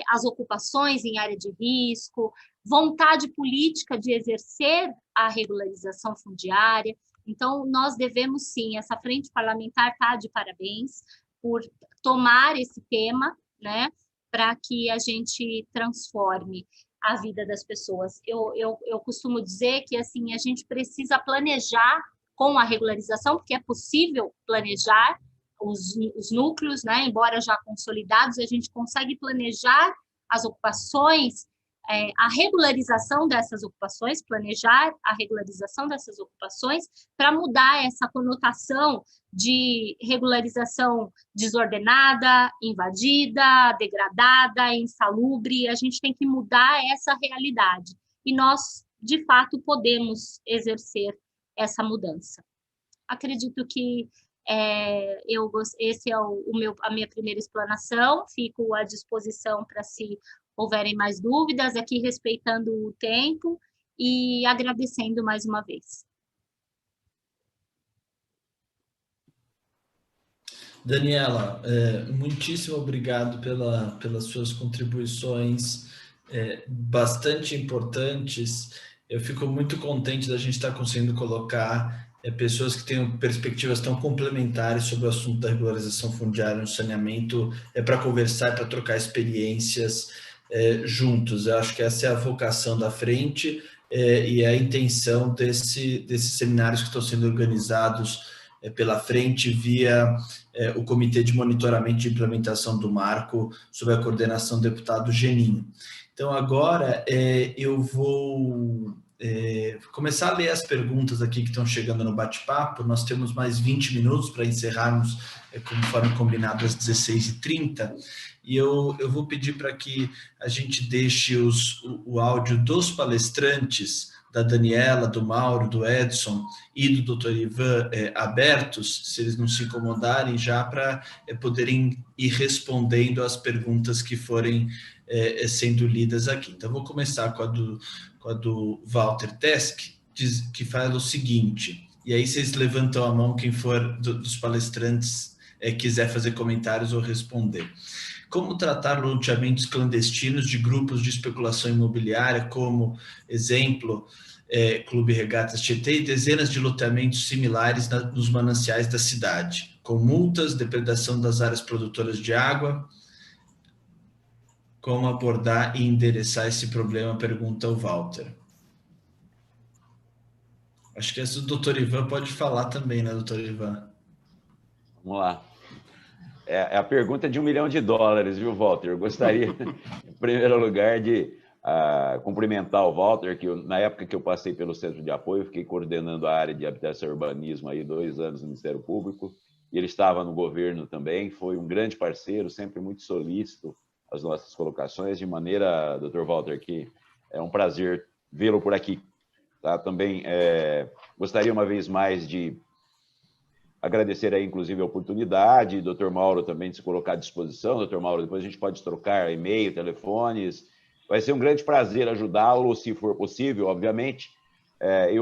as ocupações em área de risco, vontade política de exercer a regularização fundiária. Então, nós devemos, sim, essa frente parlamentar está de parabéns por tomar esse tema, né, para que a gente transforme a vida das pessoas. Eu costumo dizer que, assim, a gente precisa planejar com a regularização, porque é possível planejar os núcleos, né, embora já consolidados, a gente consegue planejar as ocupações, a regularização dessas ocupações, planejar a regularização dessas ocupações para mudar essa conotação de regularização desordenada, invadida, degradada, insalubre. A gente tem que mudar essa realidade. E nós, de fato, podemos exercer essa mudança. Acredito que esse é a minha primeira explanação. Fico à disposição para se houverem mais dúvidas, aqui respeitando o tempo e agradecendo mais uma vez. Daniela, muitíssimo obrigado pelas suas contribuições bastante importantes. Eu fico muito contente da gente estar conseguindo colocar pessoas que tenham perspectivas tão complementares sobre o assunto da regularização fundiária no saneamento, para conversar, para trocar experiências juntos. Eu acho que essa é a vocação da frente e é a intenção desses seminários que estão sendo organizados pela frente via o Comitê de Monitoramento e Implementação do Marco, sob a coordenação do deputado Geninho. Então, agora eu vou começar a ler as perguntas aqui que estão chegando no bate-papo. Nós temos mais 20 minutos para encerrarmos, conforme combinado, às 16h30. E eu vou pedir para que a gente deixe o áudio dos palestrantes, da Daniela, do Mauro, do Edson e do Dr. Ivan abertos, se eles não se incomodarem, já para poderem ir respondendo às perguntas que forem sendo lidas aqui. Então, vou começar com a do Walter Tesk, que fala o seguinte, e aí vocês levantam a mão, quem for dos palestrantes quiser fazer comentários ou responder. Como tratar loteamentos clandestinos de grupos de especulação imobiliária, como exemplo, Clube Regatas Tietê, e dezenas de loteamentos similares nos mananciais da cidade, com multas, depredação das áreas produtoras de água? Como abordar e endereçar esse problema, pergunta o Walter. Acho que essa o doutor Ivan pode falar também, né, doutor Ivan? Vamos lá. É a pergunta de $1 milhão, viu, Walter? Eu gostaria, em primeiro lugar, de cumprimentar o Walter, que na época que eu passei pelo Centro de Apoio, fiquei coordenando a área de habitação e urbanismo aí 2 anos no Ministério Público, e ele estava no governo também, foi um grande parceiro, sempre muito solícito às nossas colocações, de maneira, doutor Walter, que é um prazer vê-lo por aqui. Tá? Também gostaria uma vez mais de agradecer aí, inclusive, a oportunidade, doutor Mauro também de se colocar à disposição. Doutor Mauro, depois a gente pode trocar e-mail, telefones. Vai ser um grande prazer ajudá-lo, se for possível, obviamente.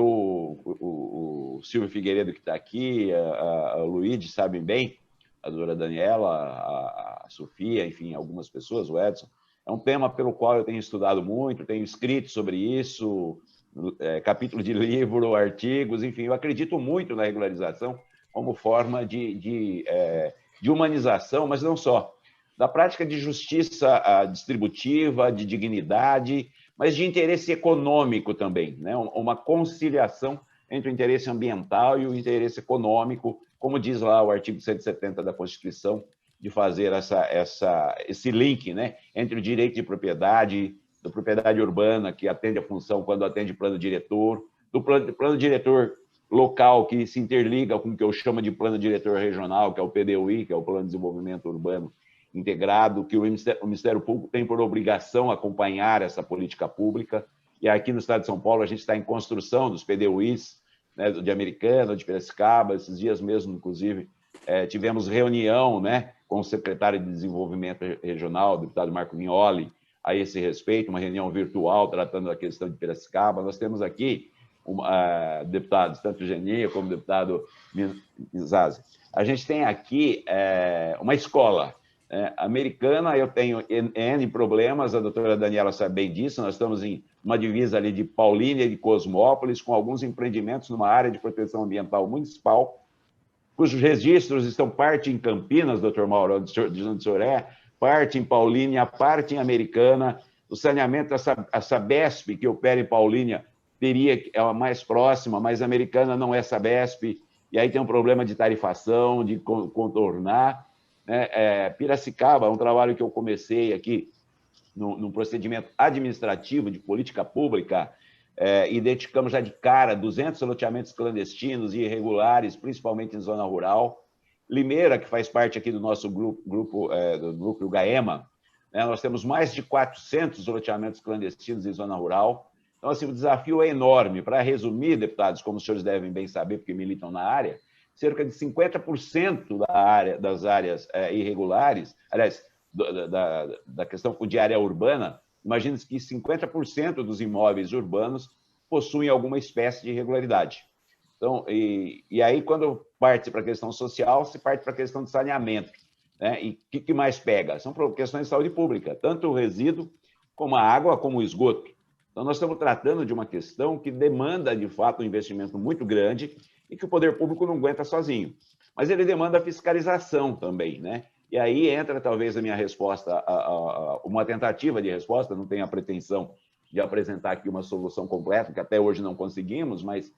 O Silvio Figueiredo, que está aqui, a Luíde, sabem bem, a doutora Daniela, a Sofia, enfim, algumas pessoas, o Edson. É um tema pelo qual eu tenho estudado muito, tenho escrito sobre isso, capítulo de livro, artigos, enfim, eu acredito muito na regularização como forma de humanização, mas não só, da prática de justiça distributiva, de dignidade, mas de interesse econômico também, né? Uma conciliação entre o interesse ambiental e o interesse econômico, como diz lá o artigo 170 da Constituição, de fazer esse link, né, entre o direito de propriedade, da propriedade urbana, que atende a função quando atende plano diretor, do plano diretor local, que se interliga com o que eu chamo de plano diretor regional, que é o PDUI, que é o Plano de Desenvolvimento Urbano Integrado, que o Ministério Público tem por obrigação acompanhar essa política pública. E aqui no estado de São Paulo, a gente está em construção dos PDUIs, né, de Americana, de Piracicaba. Esses dias mesmo, inclusive, tivemos reunião, né, com o secretário de Desenvolvimento Regional, o deputado Marco Vignoli, a esse respeito, uma reunião virtual tratando da questão de Piracicaba. Nós temos aqui deputados, tanto o Geninho como o deputado Mizazzi. A gente tem aqui uma escola Americana. Eu tenho N problemas, a doutora Daniela sabe bem disso. Nós estamos em uma divisa ali de Paulínia e de Cosmópolis, com alguns empreendimentos numa área de proteção ambiental municipal, cujos registros estão parte em Campinas, doutor Mauro, onde o senhor parte em Paulínia, parte em Americana. O saneamento, a Sabesp, que opera em Paulínia, é a mais próxima, mas a Americana não é Sabesp, e aí tem um problema de tarifação, de contornar. Piracicaba é um trabalho que eu comecei aqui num procedimento administrativo de política pública. Identificamos já de cara 200 loteamentos clandestinos e irregulares, principalmente em zona rural. Limeira, que faz parte aqui do nosso grupo do núcleo GAEMA, nós temos mais de 400 loteamentos clandestinos em zona rural. Então, assim, o desafio é enorme. Para resumir, deputados, como os senhores devem bem saber, porque militam na área, cerca de 50% das áreas irregulares, aliás, da questão fundiária urbana, imagine-se que 50% dos imóveis urbanos possuem alguma espécie de irregularidade. Então, e aí, quando parte para a questão social, se parte para a questão de saneamento. Né? E o que mais pega? São questões de saúde pública, tanto o resíduo, como a água, como o esgoto. Então, nós estamos tratando de uma questão que demanda, de fato, um investimento muito grande e que o poder público não aguenta sozinho. Mas ele demanda fiscalização também, né? E aí entra, talvez, a minha resposta, uma tentativa de resposta. Não tenho a pretensão de apresentar aqui uma solução completa, que até hoje não conseguimos, mas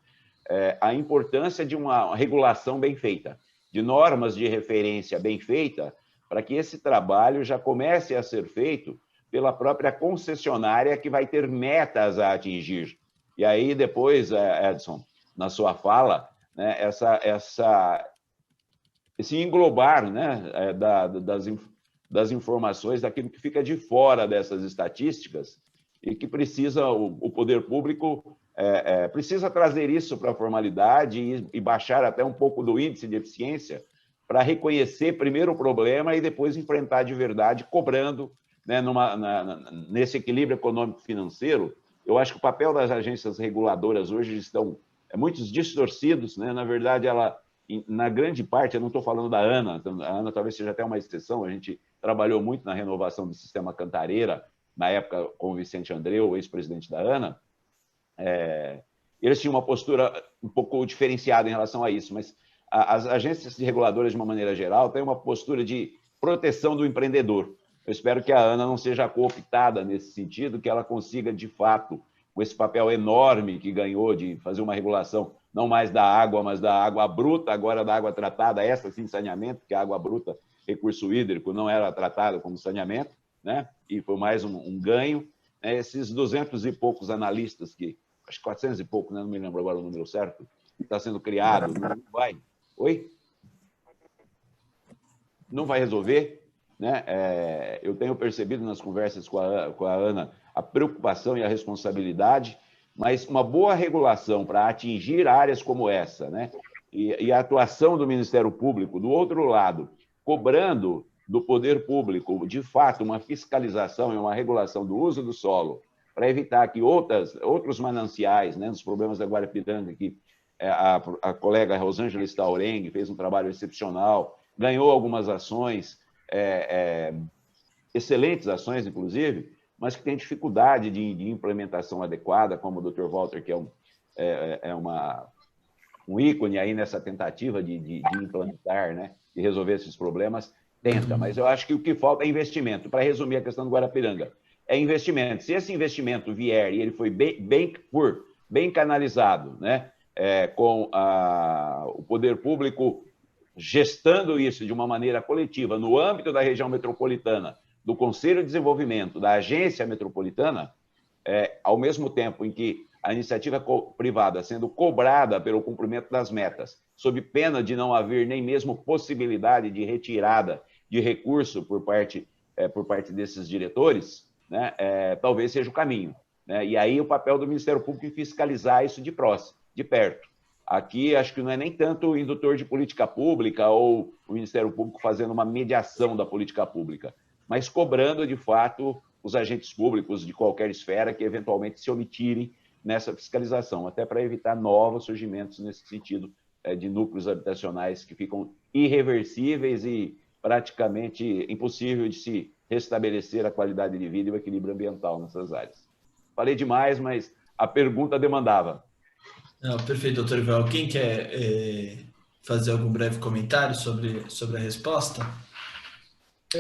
a importância de uma regulação bem feita, de normas de referência bem feita, para que esse trabalho já comece a ser feito pela própria concessionária, que vai ter metas a atingir. E aí, depois, Edson, na sua fala, né, esse englobar, né, das informações, daquilo que fica de fora dessas estatísticas, e que precisa, o poder público precisa trazer isso para a formalidade e baixar até um pouco do índice de eficiência, para reconhecer primeiro o problema e depois enfrentar de verdade, cobrando, né, nesse equilíbrio econômico-financeiro. Eu acho que o papel das agências reguladoras hoje estão muitos distorcidos, né? Na verdade, na grande parte, eu não estou falando da ANA, a ANA talvez seja até uma exceção, a gente trabalhou muito na renovação do sistema Cantareira, na época com o Vicente Andreu, ex-presidente da ANA. Eles tinham uma postura um pouco diferenciada em relação a isso, mas as agências reguladoras, de uma maneira geral, têm uma postura de proteção do empreendedor. Eu espero que a ANA não seja cooptada nesse sentido, que ela consiga, de fato, com esse papel enorme que ganhou de fazer uma regulação não mais da água, mas da água bruta, agora da água tratada, essa sim saneamento, porque a água bruta, recurso hídrico, não era tratada como saneamento, né? E foi mais um ganho. Esses 200 e poucos analistas, acho que 400 e pouco, né? Não me lembro agora o número certo, que está sendo criado, não vai... Oi? Não vai resolver? Né? Eu tenho percebido nas conversas com a Ana a preocupação e a responsabilidade, mas uma boa regulação para atingir áreas como essa, né? E a atuação do Ministério Público, do outro lado, cobrando do poder público, de fato, uma fiscalização e uma regulação do uso do solo, para evitar que outros mananciais, né, nos problemas da Guarapiranga, que a colega Rosângela Staurengue fez um trabalho excepcional, ganhou algumas ações, excelentes ações, inclusive, mas que têm dificuldade de implementação adequada, como o Dr. Walter, que é um ícone aí nessa tentativa de implantar, né, de resolver esses problemas, tenta. Mas eu acho que o que falta é investimento. Para resumir a questão do Guarapiranga, é investimento. Se esse investimento vier e ele foi bem canalizado, né, com o poder público gestando isso de uma maneira coletiva no âmbito da região metropolitana, do Conselho de Desenvolvimento, da Agência Metropolitana, ao mesmo tempo em que a iniciativa privada sendo cobrada pelo cumprimento das metas, sob pena de não haver nem mesmo possibilidade de retirada de recurso por parte desses diretores, né, talvez seja o caminho, né? E aí o papel do Ministério Público é fiscalizar isso de perto. Aqui, acho que não é nem tanto o indutor de política pública ou o Ministério Público fazendo uma mediação da política pública, mas cobrando, de fato, os agentes públicos de qualquer esfera que eventualmente se omitirem nessa fiscalização, até para evitar novos surgimentos nesse sentido de núcleos habitacionais que ficam irreversíveis e praticamente impossível de se restabelecer a qualidade de vida e o equilíbrio ambiental nessas áreas. Falei demais, mas a pergunta demandava. Não, perfeito, doutor Ival. Quem quer fazer algum breve comentário sobre a resposta?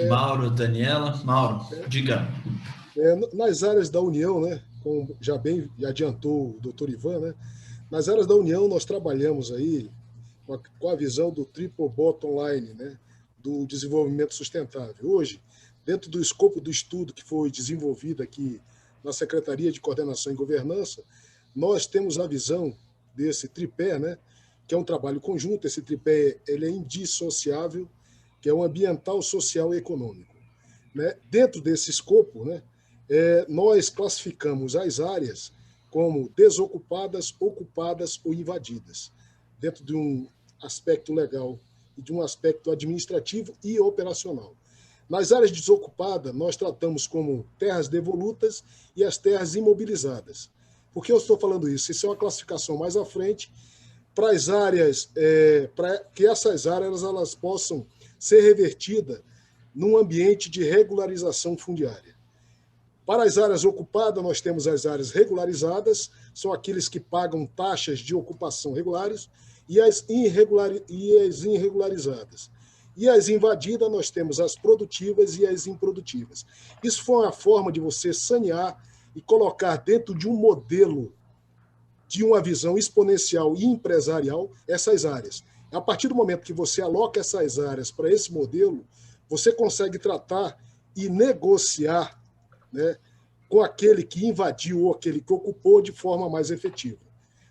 Mauro, Daniela. Mauro, diga. Nas áreas da União, né, como já bem adiantou o doutor Ivan, né, nas áreas da União nós trabalhamos aí com a visão do triple bottom line, né, do desenvolvimento sustentável. Hoje, dentro do escopo do estudo que foi desenvolvido aqui na Secretaria de Coordenação e Governança, nós temos a visão desse tripé, né, que é um trabalho conjunto. Esse tripé ele é indissociável, que é o ambiental, social e econômico, né? Dentro desse escopo, né, nós classificamos as áreas como desocupadas, ocupadas ou invadidas, dentro de um aspecto legal e de um aspecto administrativo e operacional. Nas áreas desocupadas, nós tratamos como terras devolutas e as terras imobilizadas. Por que eu estou falando isso? Isso é uma classificação mais à frente para as áreas, para que essas áreas elas possam ser revertidas num ambiente de regularização fundiária. Para as áreas ocupadas, nós temos as áreas regularizadas, são aqueles que pagam taxas de ocupação regulares, e as irregularizadas. E as invadidas, nós temos as produtivas e as improdutivas. Isso foi uma forma de você sanear e colocar dentro de um modelo de uma visão exponencial e empresarial essas áreas. A partir do momento que você aloca essas áreas para esse modelo, você consegue tratar e negociar, né, com aquele que invadiu ou aquele que ocupou de forma mais efetiva.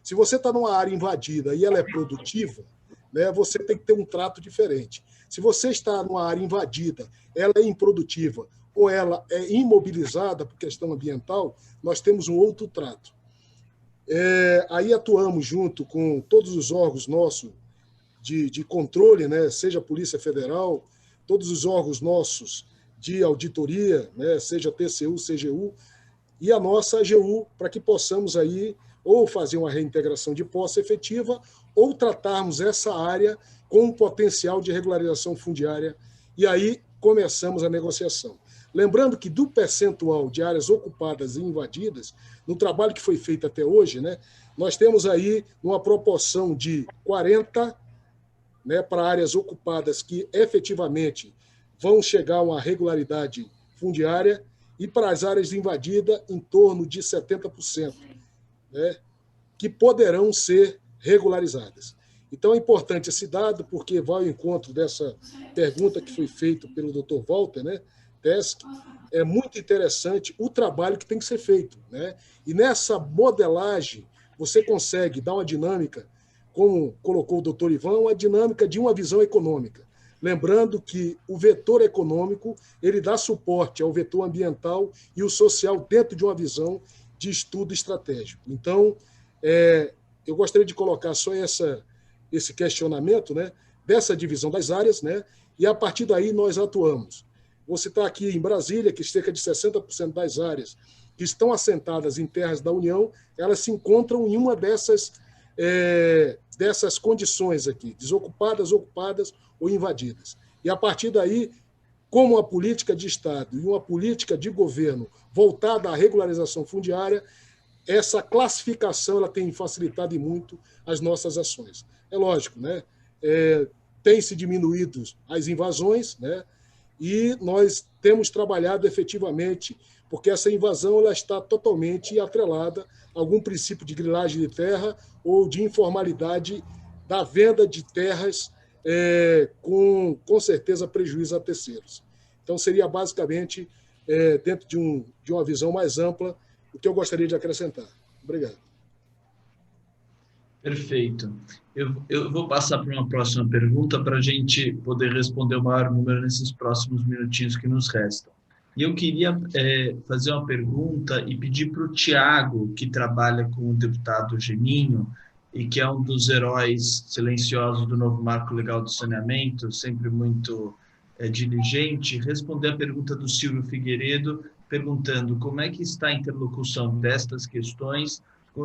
Se você está numa área invadida e ela é produtiva, né, você tem que ter um trato diferente. Se você está numa área invadida, ela é improdutiva ou ela é imobilizada por questão ambiental, nós temos um outro trato. Aí atuamos junto com todos os órgãos nossos de controle, né, seja a Polícia Federal, todos os órgãos nossos de auditoria, né, seja TCU, CGU, e a nossa AGU, para que possamos aí ou fazer uma reintegração de posse efetiva ou tratarmos essa área com um potencial de regularização fundiária, e aí começamos a negociação. Lembrando que do percentual de áreas ocupadas e invadidas, no trabalho que foi feito até hoje, né, nós temos aí uma proporção de 40%, né, para áreas ocupadas que efetivamente vão chegar a uma regularidade fundiária, e para as áreas invadidas, em torno de 70%, né, que poderão ser regularizadas. Então, é importante esse dado, porque vai ao encontro dessa pergunta que foi feita pelo Dr. Walter, né, Teske. É muito interessante o trabalho que tem que ser feito, né? E nessa modelagem, você consegue dar uma dinâmica, como colocou o doutor Ivan, uma dinâmica de uma visão econômica. Lembrando que o vetor econômico ele dá suporte ao vetor ambiental e o social dentro de uma visão de estudo estratégico. Então, eu gostaria de colocar só esse questionamento, né, dessa divisão das áreas, né, e a partir daí nós atuamos. Vou citar aqui em Brasília que cerca de 60% das áreas que estão assentadas em terras da União, elas se encontram em uma dessas condições aqui, desocupadas, ocupadas ou invadidas. E a partir daí, como uma política de Estado e uma política de governo voltada à regularização fundiária, essa classificação ela tem facilitado e muito as nossas ações. É lógico, né? Tem se diminuído as invasões, né? E nós temos trabalhado efetivamente, porque essa invasão ela está totalmente atrelada a algum princípio de grilagem de terra ou de informalidade da venda de terras com certeza prejuízo a terceiros. Então, seria basicamente, dentro de uma visão mais ampla, o que eu gostaria de acrescentar. Obrigado. Perfeito. Eu vou passar para uma próxima pergunta para a gente poder responder o maior número nesses próximos minutinhos que nos restam. E eu queria fazer uma pergunta e pedir para o Tiago, que trabalha com o deputado Geninho e que é um dos heróis silenciosos do novo marco legal do saneamento, sempre muito diligente, responder a pergunta do Silvio Figueiredo, perguntando como é que está a interlocução destas questões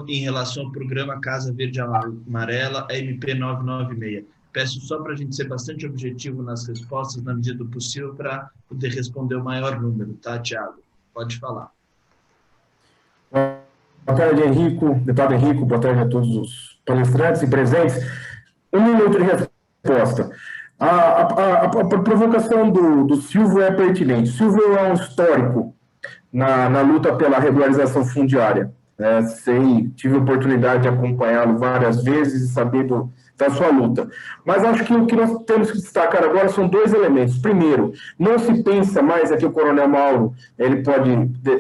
em relação ao programa Casa Verde Amarela, a MP 996. Peço só para a gente ser bastante objetivo nas respostas, na medida do possível, para poder responder o maior número, tá, Tiago? Pode falar. Boa tarde, Henrico, deputado Henrico, boa tarde a todos os palestrantes e presentes. 1 minuto de resposta. A provocação do Silvio é pertinente. O Silvio é um histórico na luta pela regularização fundiária. Tive a oportunidade de acompanhá-lo várias vezes e saber da sua luta. Mas acho que o que nós temos que destacar agora são 2 elementos. Primeiro, não se pensa mais, aqui o Coronel Mauro, ele pode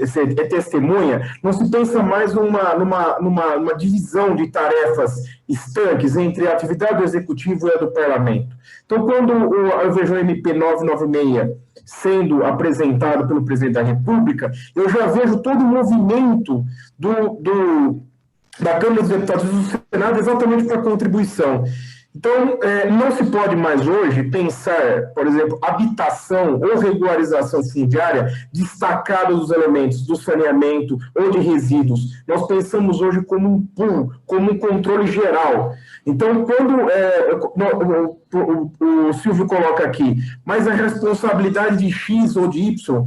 ser testemunha, não se pensa mais numa divisão de tarefas estanques entre a atividade do Executivo e a do Parlamento. Então, quando eu vejo o MP 996 sendo apresentado pelo presidente da República, eu já vejo todo o movimento da Câmara dos Deputados e do Senado exatamente para contribuição. Então, não se pode mais hoje pensar, por exemplo, habitação ou regularização fundiária destacada dos elementos do saneamento ou de resíduos. Nós pensamos hoje como um pool, como um controle geral. Então, quando o Silvio coloca aqui, mas a responsabilidade de X ou de Y,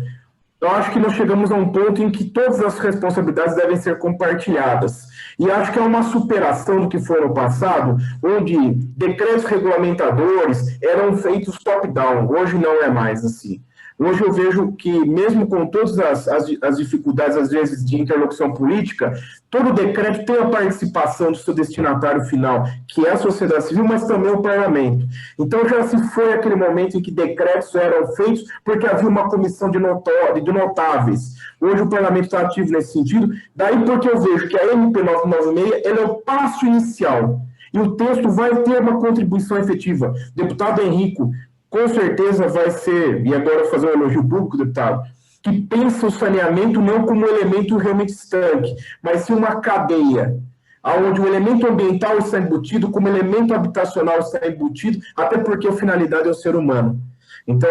eu acho que nós chegamos a um ponto em que todas as responsabilidades devem ser compartilhadas. E acho que é uma superação do que foi no passado, onde decretos regulamentadores eram feitos top-down. Hoje não é mais assim. Hoje eu vejo que, mesmo com todas as dificuldades, às vezes, de interlocução política, todo decreto tem a participação do seu destinatário final, que é a sociedade civil, mas também o parlamento. Então, já se foi aquele momento em que decretos eram feitos porque havia uma comissão de notáveis. Hoje o parlamento está ativo nesse sentido, daí porque eu vejo que a MP 996 ela é o passo inicial, e o texto vai ter uma contribuição efetiva. Deputado Henrico, com certeza vai ser, e agora eu vou fazer um elogio público, deputado, que pensa o saneamento não como um elemento realmente estanque, mas sim uma cadeia, onde o elemento ambiental está embutido, como elemento habitacional está embutido, até porque a finalidade é o ser humano. Então,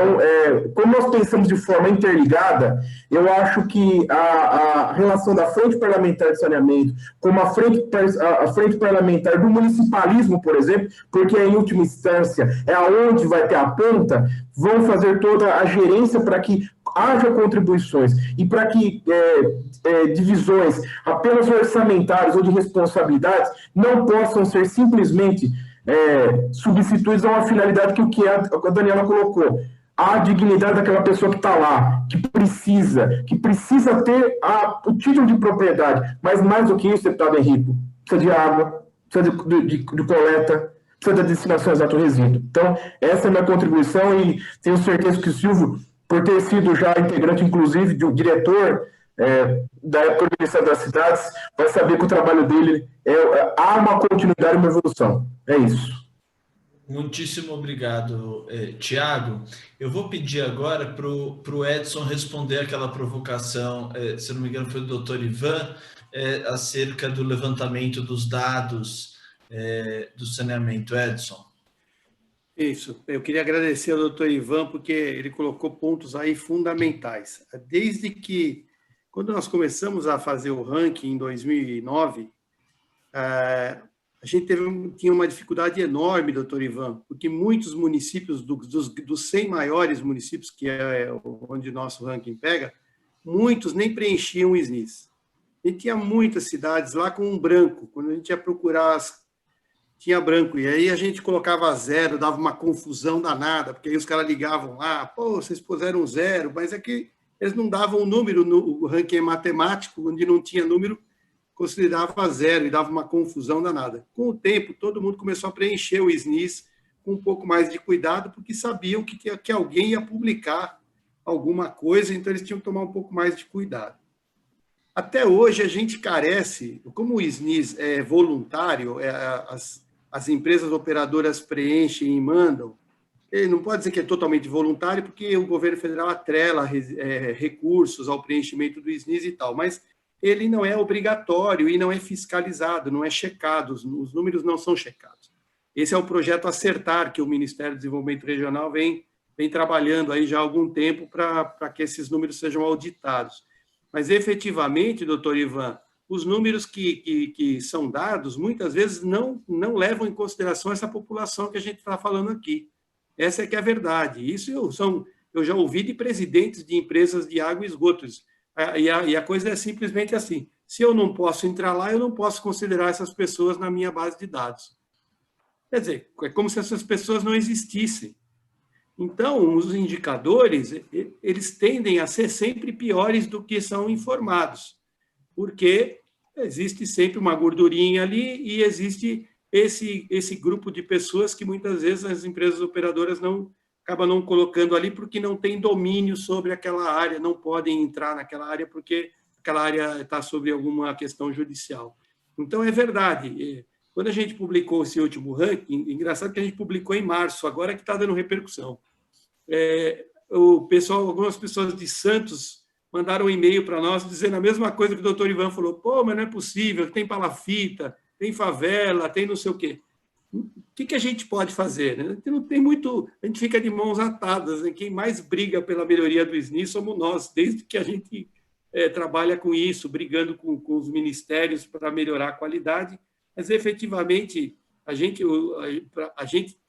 como nós pensamos de forma interligada, eu acho que a relação da Frente Parlamentar de Saneamento com a frente Parlamentar do Municipalismo, por exemplo, porque em última instância é aonde vai ter a ponta, vão fazer toda a gerência para que haja contribuições e para que divisões apenas orçamentárias ou de responsabilidades não possam ser simplesmente substituídos a uma finalidade que a Daniela colocou, a dignidade daquela pessoa que está lá, que precisa ter o título de propriedade, mas mais do que isso, deputado Henrico, precisa de água, precisa de coleta, precisa da destinação exata do resíduo. Então, essa é a minha contribuição e tenho certeza que o Silvio, por ter sido já integrante, inclusive, do diretor da Organização das Cidades, vai saber que o trabalho dele há uma continuidade e uma evolução. É isso. Muitíssimo obrigado, Tiago. Eu vou pedir agora para o Edson responder aquela provocação, se não me engano foi do doutor Ivan, acerca do levantamento dos dados do saneamento. Edson. Isso. Eu queria agradecer ao doutor Ivan, porque ele colocou pontos aí fundamentais. Desde que, quando nós começamos a fazer o ranking em 2009, a a gente tinha uma dificuldade enorme, doutor Ivan, porque muitos municípios, dos 100 maiores municípios, que é onde nosso ranking pega, muitos nem preenchiam o SNIS. E tinha muitas cidades lá com um branco. Quando a gente ia procurar, tinha branco. E aí a gente colocava 0, dava uma confusão danada, porque aí os caras ligavam lá, pô, vocês puseram 0, mas é que eles não davam um número, no ranking matemático, onde não tinha número, considerava 0 e dava uma confusão danada. Com o tempo, todo mundo começou a preencher o SNIS com um pouco mais de cuidado, porque sabiam que alguém ia publicar alguma coisa, então eles tinham que tomar um pouco mais de cuidado. Até hoje, a gente carece, como o SNIS é voluntário, as empresas operadoras preenchem e mandam, ele não pode dizer que é totalmente voluntário, porque o governo federal atrela recursos ao preenchimento do SNIS e tal, mas ele não é obrigatório e não é fiscalizado, não é checado, os números não são checados. Esse é o projeto Acertar, que o Ministério do Desenvolvimento Regional vem trabalhando aí já há algum tempo para que esses números sejam auditados. Mas, efetivamente, doutor Ivan, os números que são dados, muitas vezes, não levam em consideração essa população que a gente está falando aqui. Essa é que é a verdade. Isso eu já ouvi de presidentes de empresas de água e esgotos. E a coisa é simplesmente assim. Se eu não posso entrar lá, eu não posso considerar essas pessoas na minha base de dados. Quer dizer, é como se essas pessoas não existissem. Então, os indicadores, eles tendem a ser sempre piores do que são informados, porque existe sempre uma gordurinha ali e existe esse grupo de pessoas que muitas vezes as empresas operadoras acabam não colocando ali porque não tem domínio sobre aquela área, não podem entrar naquela área porque aquela área está sob alguma questão judicial. Então, é verdade. Quando a gente publicou esse último ranking, engraçado que a gente publicou em março, agora que está dando repercussão. Algumas pessoas de Santos mandaram um e-mail para nós dizendo a mesma coisa que o doutor Ivan falou. Pô, mas não é possível, tem palafita, tem favela, tem não sei o quê. O que a gente pode fazer? Né? Não tem muito, a gente fica de mãos atadas. Né? Quem mais briga pela melhoria do SNIS somos nós, desde que a gente trabalha com isso, brigando com os ministérios para melhorar a qualidade. Mas, efetivamente, a gente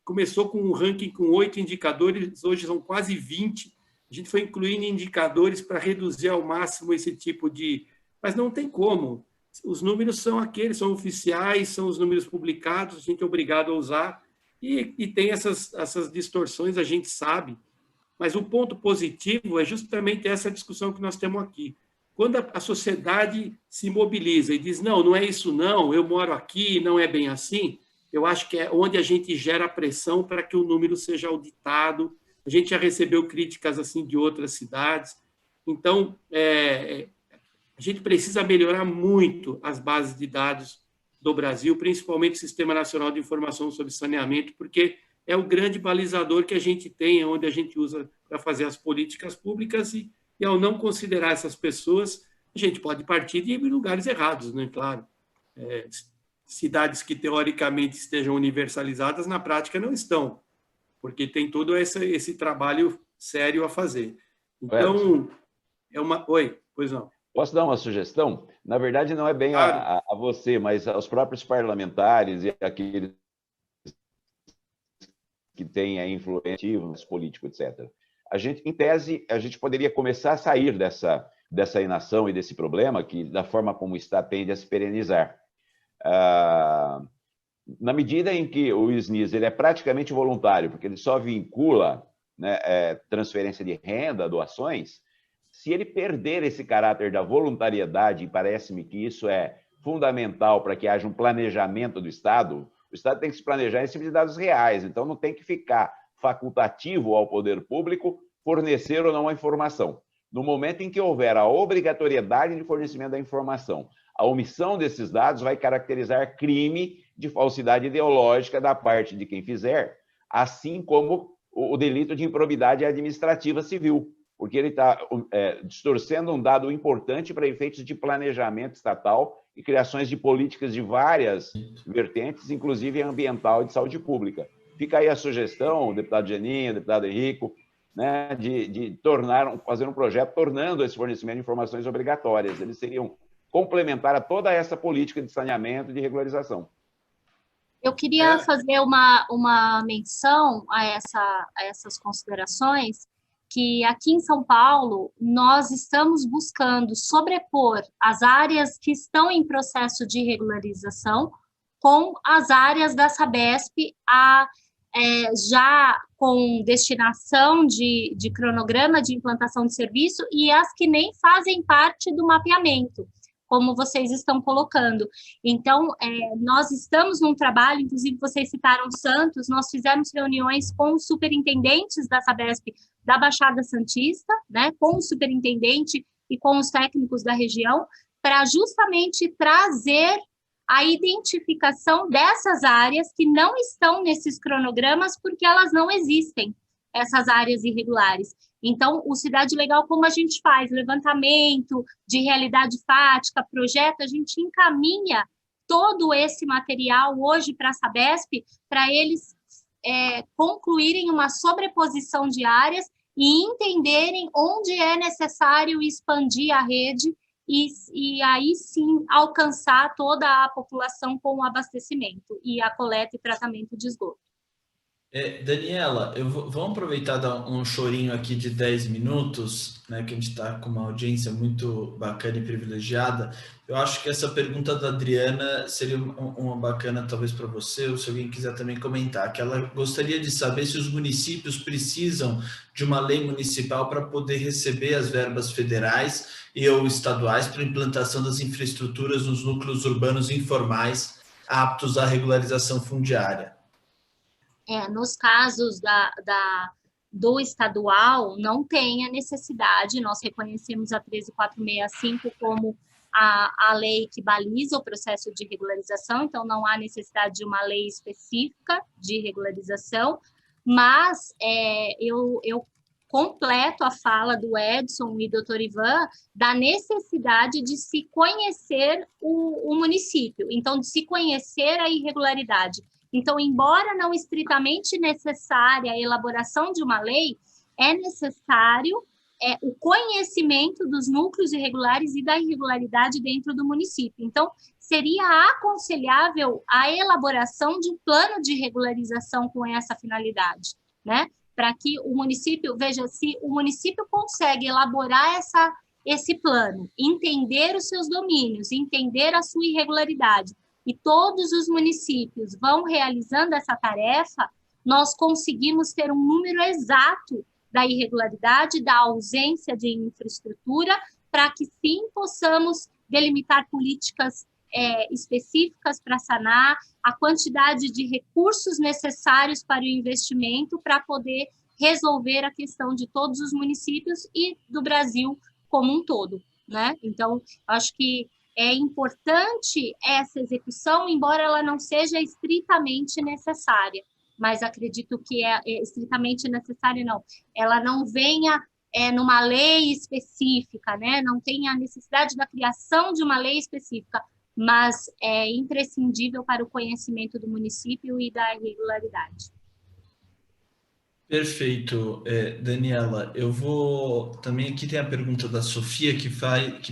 começou com um ranking com 8 indicadores, hoje são quase 20. A gente foi incluindo indicadores para reduzir ao máximo esse tipo de... Mas não tem como. Os números são aqueles, são oficiais, são os números publicados, a gente é obrigado a usar, e tem essas distorções, a gente sabe. Mas o ponto positivo é justamente essa discussão que nós temos aqui. Quando a sociedade se mobiliza e diz, não é isso não, eu moro aqui, não é bem assim, eu acho que é onde a gente gera pressão para que o número seja auditado. A gente já recebeu críticas assim de outras cidades. Então, a gente precisa melhorar muito as bases de dados do Brasil, principalmente o Sistema Nacional de Informação sobre Saneamento, porque é o grande balizador que a gente tem, onde a gente usa para fazer as políticas públicas e ao não considerar essas pessoas, a gente pode partir de lugares errados, né? Claro. Cidades que, teoricamente, estejam universalizadas, na prática não estão, porque tem todo esse trabalho sério a fazer. Então, Oi, pois não. Posso dar uma sugestão? Na verdade, não é bem a você, mas aos próprios parlamentares e aqueles que têm a influência político, etc. Em tese, a gente poderia começar a sair dessa inação e desse problema que, da forma como está, tende a se perenizar. Na medida em que o SNIS ele é praticamente voluntário, porque ele só vincula, né, transferência de renda, doações, se ele perder esse caráter da voluntariedade, e parece-me que isso é fundamental para que haja um planejamento do Estado, o Estado tem que se planejar em cima de dados reais, então não tem que ficar facultativo ao poder público fornecer ou não a informação. No momento em que houver a obrigatoriedade de fornecimento da informação, a omissão desses dados vai caracterizar crime de falsidade ideológica da parte de quem fizer, assim como o delito de improbidade administrativa civil, porque ele está distorcendo um dado importante para efeitos de planejamento estatal e criações de políticas de várias vertentes, inclusive ambiental e de saúde pública. Fica aí a sugestão, o deputado Geninho, o deputado Henrico, né, de fazer um projeto tornando esse fornecimento de informações obrigatórias. Eles seriam complementar a toda essa política de saneamento e de regularização. Eu queria fazer uma menção a essas considerações, que aqui em São Paulo nós estamos buscando sobrepor as áreas que estão em processo de regularização com as áreas da Sabesp, já com destinação de cronograma de implantação de serviço, e as que nem fazem parte do mapeamento, como vocês estão colocando. Então, nós estamos num trabalho, inclusive vocês citaram Santos, nós fizemos reuniões com os superintendentes da Sabesp da Baixada Santista, né, com o superintendente e com os técnicos da região, para justamente trazer a identificação dessas áreas que não estão nesses cronogramas, porque elas não existem, essas áreas irregulares. Então, o Cidade Legal, como a gente faz? Levantamento de realidade fática, projeto, a gente encaminha todo esse material hoje para a Sabesp, para eles concluírem uma sobreposição de áreas e entenderem onde é necessário expandir a rede e aí sim alcançar toda a população com o abastecimento e a coleta e tratamento de esgoto. Daniela, vamos aproveitar e dar um chorinho aqui de 10 minutos, né, que a gente está com uma audiência muito bacana e privilegiada. Eu acho que essa pergunta da Adriana seria uma bacana talvez para você, ou se alguém quiser também comentar, que ela gostaria de saber se os municípios precisam de uma lei municipal para poder receber as verbas federais e ou estaduais para implantação das infraestruturas nos núcleos urbanos informais aptos à regularização fundiária. Nos casos do estadual, não tem a necessidade, nós reconhecemos a 13465 como a lei que baliza o processo de regularização, então não há necessidade de uma lei específica de regularização, mas eu completo a fala do Edson e do Dr. Ivan da necessidade de se conhecer o município, então de se conhecer a irregularidade. Então, embora não estritamente necessária a elaboração de uma lei, é necessário o conhecimento dos núcleos irregulares e da irregularidade dentro do município. Então, seria aconselhável a elaboração de um plano de regularização com essa finalidade, né? Para que o município, veja, se o município consegue elaborar esse plano, entender os seus domínios, entender a sua irregularidade, e todos os municípios vão realizando essa tarefa, nós conseguimos ter um número exato da irregularidade, da ausência de infraestrutura, para que sim possamos delimitar políticas específicas para sanar, a quantidade de recursos necessários para o investimento para poder resolver a questão de todos os municípios e do Brasil como um todo, né? Então, acho que é importante essa execução, embora ela não seja estritamente necessária, mas acredito que é estritamente necessária, não. Ela não venha numa lei específica, né? Não tem a necessidade da criação de uma lei específica, mas é imprescindível para o conhecimento do município e da irregularidade. Perfeito, Daniela. Eu vou também aqui tem a pergunta da Sofia que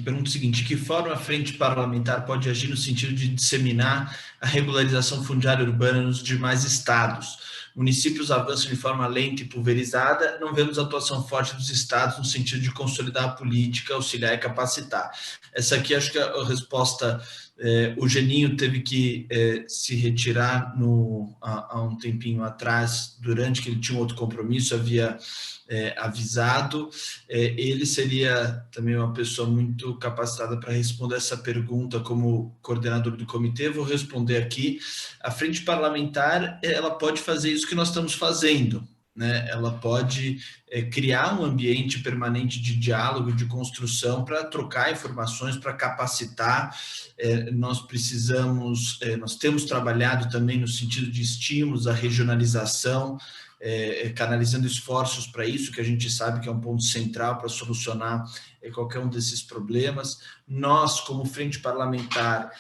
pergunta o seguinte: de que forma a frente parlamentar pode agir no sentido de disseminar a regularização fundiária urbana nos demais estados? Municípios avançam de forma lenta e pulverizada, não vemos atuação forte dos estados no sentido de consolidar a política, auxiliar e capacitar. Essa aqui acho que a resposta. O Geninho teve que se retirar há um tempinho atrás, durante que ele tinha um outro compromisso, havia avisado. Ele seria também uma pessoa muito capacitada para responder essa pergunta como coordenador do comitê. Vou responder aqui. A frente parlamentar, ela pode fazer isso que nós estamos fazendo, né? Ela pode criar um ambiente permanente de diálogo, de construção, para trocar informações, para capacitar. Nós temos trabalhado também no sentido de estímulos à regionalização, canalizando esforços para isso, que a gente sabe que é um ponto central para solucionar qualquer um desses problemas. Nós, como frente parlamentar,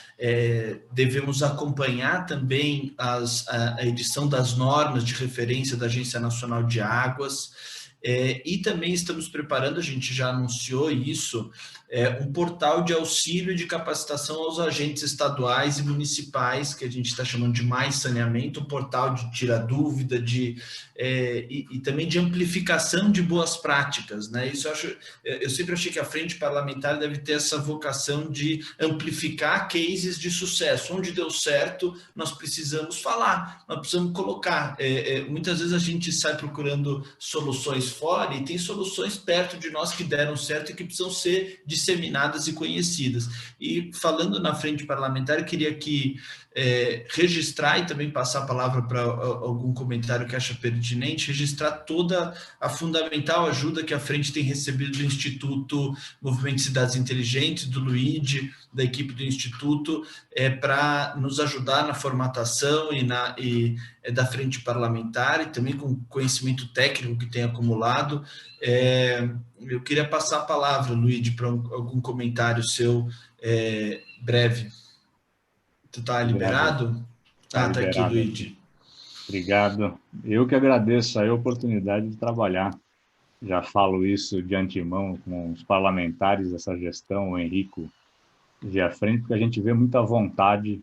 devemos acompanhar também a edição das normas de referência da Agência Nacional de Águas, e também estamos preparando, a gente já anunciou isso, um portal de auxílio e de capacitação aos agentes estaduais e municipais, que a gente está chamando de Mais Saneamento, um portal de tirar dúvida, e também de amplificação de boas práticas, né? Isso eu sempre achei que a frente parlamentar deve ter essa vocação de amplificar cases de sucesso. Onde deu certo, nós precisamos falar, nós precisamos colocar. Muitas vezes a gente sai procurando soluções fora e tem soluções perto de nós que deram certo e que precisam ser disseminadas e conhecidas. E falando na frente parlamentar, eu queria aqui registrar e também passar a palavra para algum comentário que acha pertinente, registrar toda a fundamental ajuda que a frente tem recebido do Instituto Movimento de Cidades Inteligentes, do Luigi, da equipe do Instituto, para nos ajudar na formatação e da frente parlamentar e também com conhecimento técnico que tem acumulado. Eu queria passar a palavra, Luigi, para algum comentário seu breve. Tu está liberado? Tá Tá aqui, Luigi. Obrigado. Eu que agradeço a oportunidade de trabalhar. Já falo isso de antemão com os parlamentares dessa gestão, o Henrico e à frente, porque a gente vê muita vontade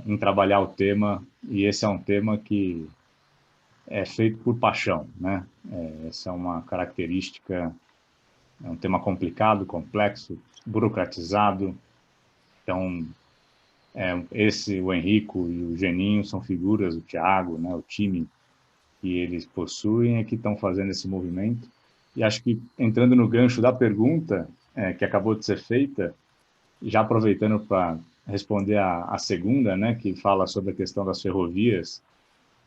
em trabalhar o tema, e esse é um tema que é feito por paixão, né? Essa é uma característica, é um tema complicado, complexo, burocratizado. Então, o Henrico e o Geninho são figuras, o Thiago, né, o time que eles possuem, que estão fazendo esse movimento. E acho que, entrando no gancho da pergunta que acabou de ser feita, já aproveitando para responder a segunda, né, que fala sobre a questão das ferrovias,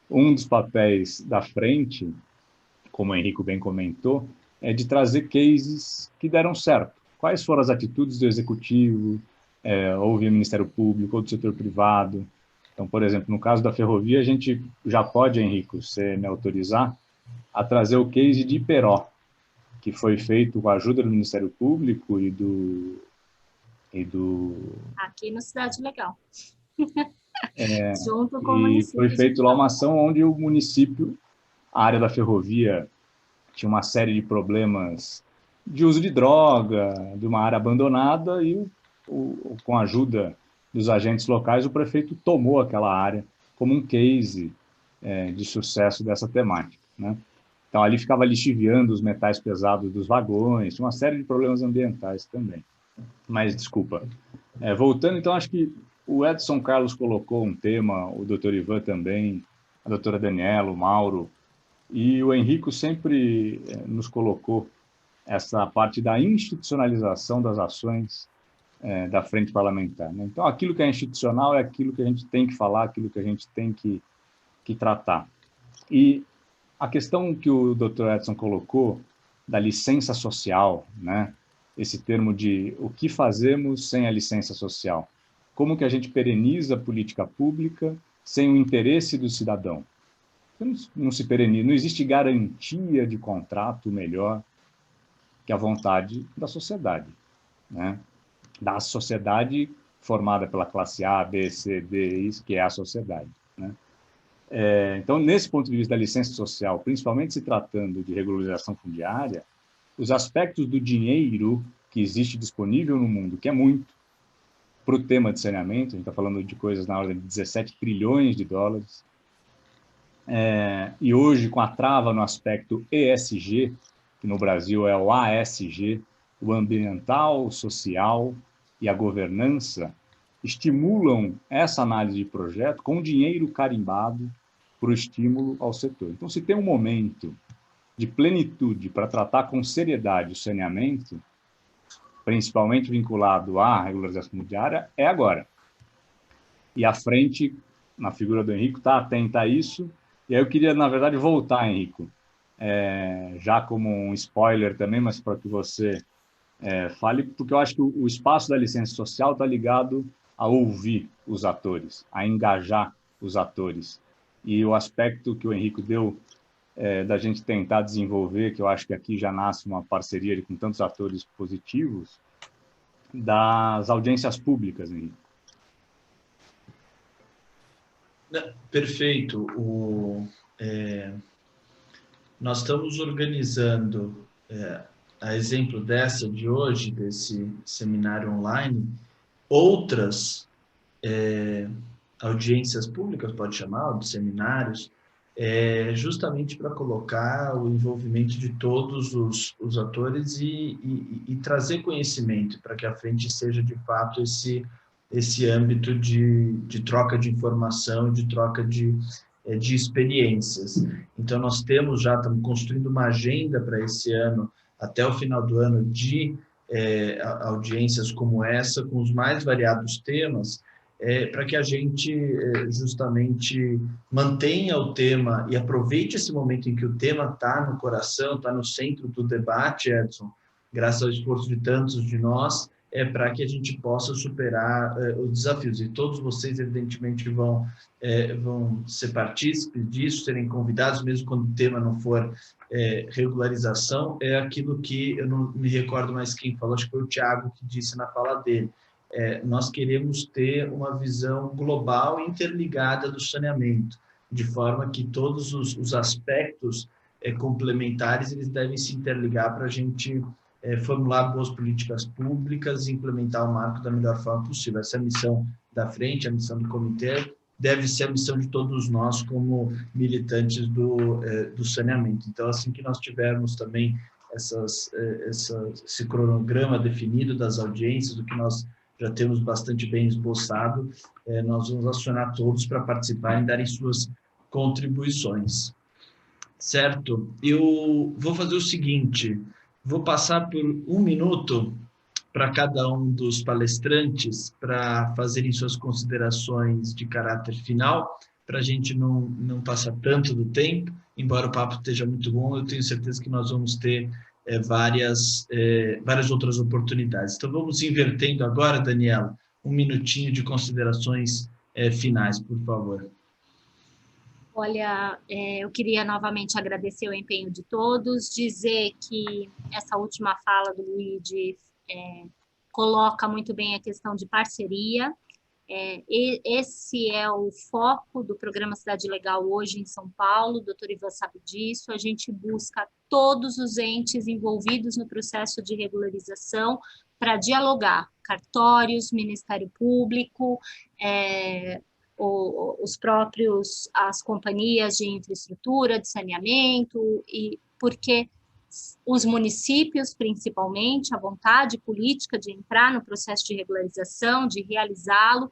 um dos papéis da frente, como o Henrico bem comentou, é de trazer cases que deram certo. Quais foram as atitudes do executivo, ou via Ministério Público, ou do setor privado. Então, por exemplo, no caso da ferrovia, a gente já pode, Henrico, se me autorizar, a trazer o case de Iperó, que foi feito com a ajuda do Ministério Público e do... Aqui no Cidade Legal. Junto com o E município. foi feito lá uma ação onde o município, a área da ferrovia, tinha uma série de problemas de uso de droga, de uma área abandonada, e com a ajuda dos agentes locais, o prefeito tomou aquela área como um case de sucesso dessa temática, né? Então, ali ficava lixiviando os metais pesados dos vagões, uma série de problemas ambientais também. Mas, desculpa. Voltando, então, acho que o Edson Carlos colocou um tema, o doutor Ivan também, a doutora Daniela, o Mauro, e o Henrico sempre nos colocou essa parte da institucionalização das ações da frente parlamentar, né? Então, aquilo que é institucional é aquilo que a gente tem que falar, aquilo que a gente tem que tratar. E a questão que o Dr. Edson colocou da licença social, né? Esse termo de o que fazemos sem a licença social. Como que a gente pereniza a política pública sem o interesse do cidadão? Não se pereniza, não existe garantia de contrato melhor que a vontade da sociedade, né? Da sociedade formada pela classe A, B, C, D, isso que é a sociedade, né? Então, nesse ponto de vista da licença social, principalmente se tratando de regularização fundiária, os aspectos do dinheiro que existe disponível no mundo, que é muito, para o tema de saneamento, a gente está falando de coisas na ordem de 17 trilhões de dólares, e hoje com a trava no aspecto ESG, que no Brasil é o ASG, o ambiental, o social e a governança, estimulam essa análise de projeto com dinheiro carimbado para o estímulo ao setor. Então, se tem um momento de plenitude para tratar com seriedade o saneamento, principalmente vinculado à regularização fundiária, é agora. E a frente, na figura do Henrico, está atenta a isso. E aí eu queria, na verdade, voltar, Henrico, já como um spoiler também, mas para que você fale, porque eu acho que o espaço da licença social está ligado a ouvir os atores, a engajar os atores. E o aspecto que o Henrico deu da gente tentar desenvolver, que eu acho que aqui já nasce uma parceria com tantos atores positivos, das audiências públicas, Henrique. Perfeito. Nós estamos organizando a exemplo dessa de hoje, desse seminário online, outras audiências públicas, pode chamar, de seminários, justamente para colocar o envolvimento de todos os atores e trazer conhecimento para que a frente seja, de fato, esse âmbito de troca de informação, de troca de experiências. Então, nós estamos construindo uma agenda para esse ano, até o final do ano, de audiências como essa, com os mais variados temas, para que a gente justamente mantenha o tema e aproveite esse momento em que o tema está no coração, está no centro do debate, Edson, graças ao esforço de tantos de nós, para que a gente possa superar os desafios. E todos vocês, evidentemente, vão ser partícipes disso, serem convidados, mesmo quando o tema não for regularização. É aquilo que eu não me recordo mais quem falou, acho que foi o Thiago que disse na fala dele. Nós queremos ter uma visão global e interligada do saneamento, de forma que todos os aspectos complementares eles devem se interligar para a gente formular boas políticas públicas e implementar o marco da melhor forma possível. Essa é a missão da frente, a missão do comitê, deve ser a missão de todos nós como militantes do saneamento. Então, assim que nós tivermos também esse cronograma definido das audiências, do que nós já temos bastante bem esboçado, nós vamos acionar todos para participarem e darem suas contribuições. Certo? Eu vou fazer o seguinte, vou passar por 1 minuto para cada um dos palestrantes para fazerem suas considerações de caráter final, para a gente não passar tanto do tempo, embora o papo esteja muito bom, eu tenho certeza que nós vamos ter várias outras oportunidades. Então, vamos invertendo agora, Daniela, 1 minutinho de considerações finais, por favor. Olha, eu queria novamente agradecer o empenho de todos, dizer que essa última fala do Luigi coloca muito bem a questão de parceria. Esse é o foco do programa Cidade Legal hoje em São Paulo, o doutor Ivan sabe disso. A gente busca todos os entes envolvidos no processo de regularização para dialogar, cartórios, Ministério Público, as companhias de infraestrutura, de saneamento, e porque os municípios, principalmente, a vontade política de entrar no processo de regularização, de realizá-lo,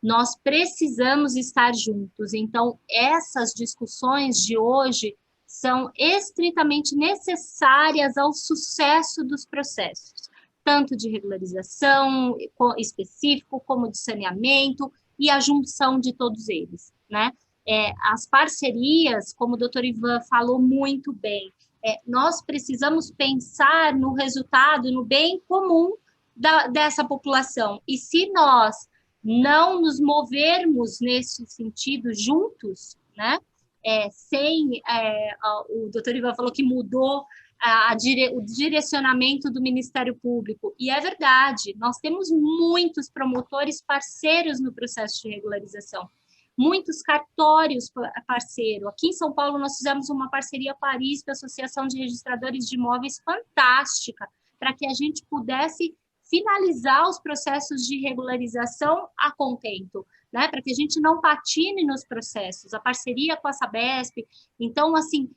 nós precisamos estar juntos. Então, essas discussões de hoje são estritamente necessárias ao sucesso dos processos, tanto de regularização específico, como de saneamento, e a junção de todos eles, né? As parcerias, como o doutor Ivan falou muito bem, nós precisamos pensar no resultado, no bem comum dessa população. E se nós não nos movermos nesse sentido juntos, né? O doutor Ivan falou que mudou o direcionamento do Ministério Público, e é verdade, nós temos muitos promotores parceiros no processo de regularização, muitos cartórios parceiros. Aqui em São Paulo nós fizemos uma parceria com a Arisp, Associação de Registradores de Imóveis, fantástica, para que a gente pudesse finalizar os processos de regularização a contento, né? Para que a gente não patine nos processos, a parceria com a Sabesp. Então, assim,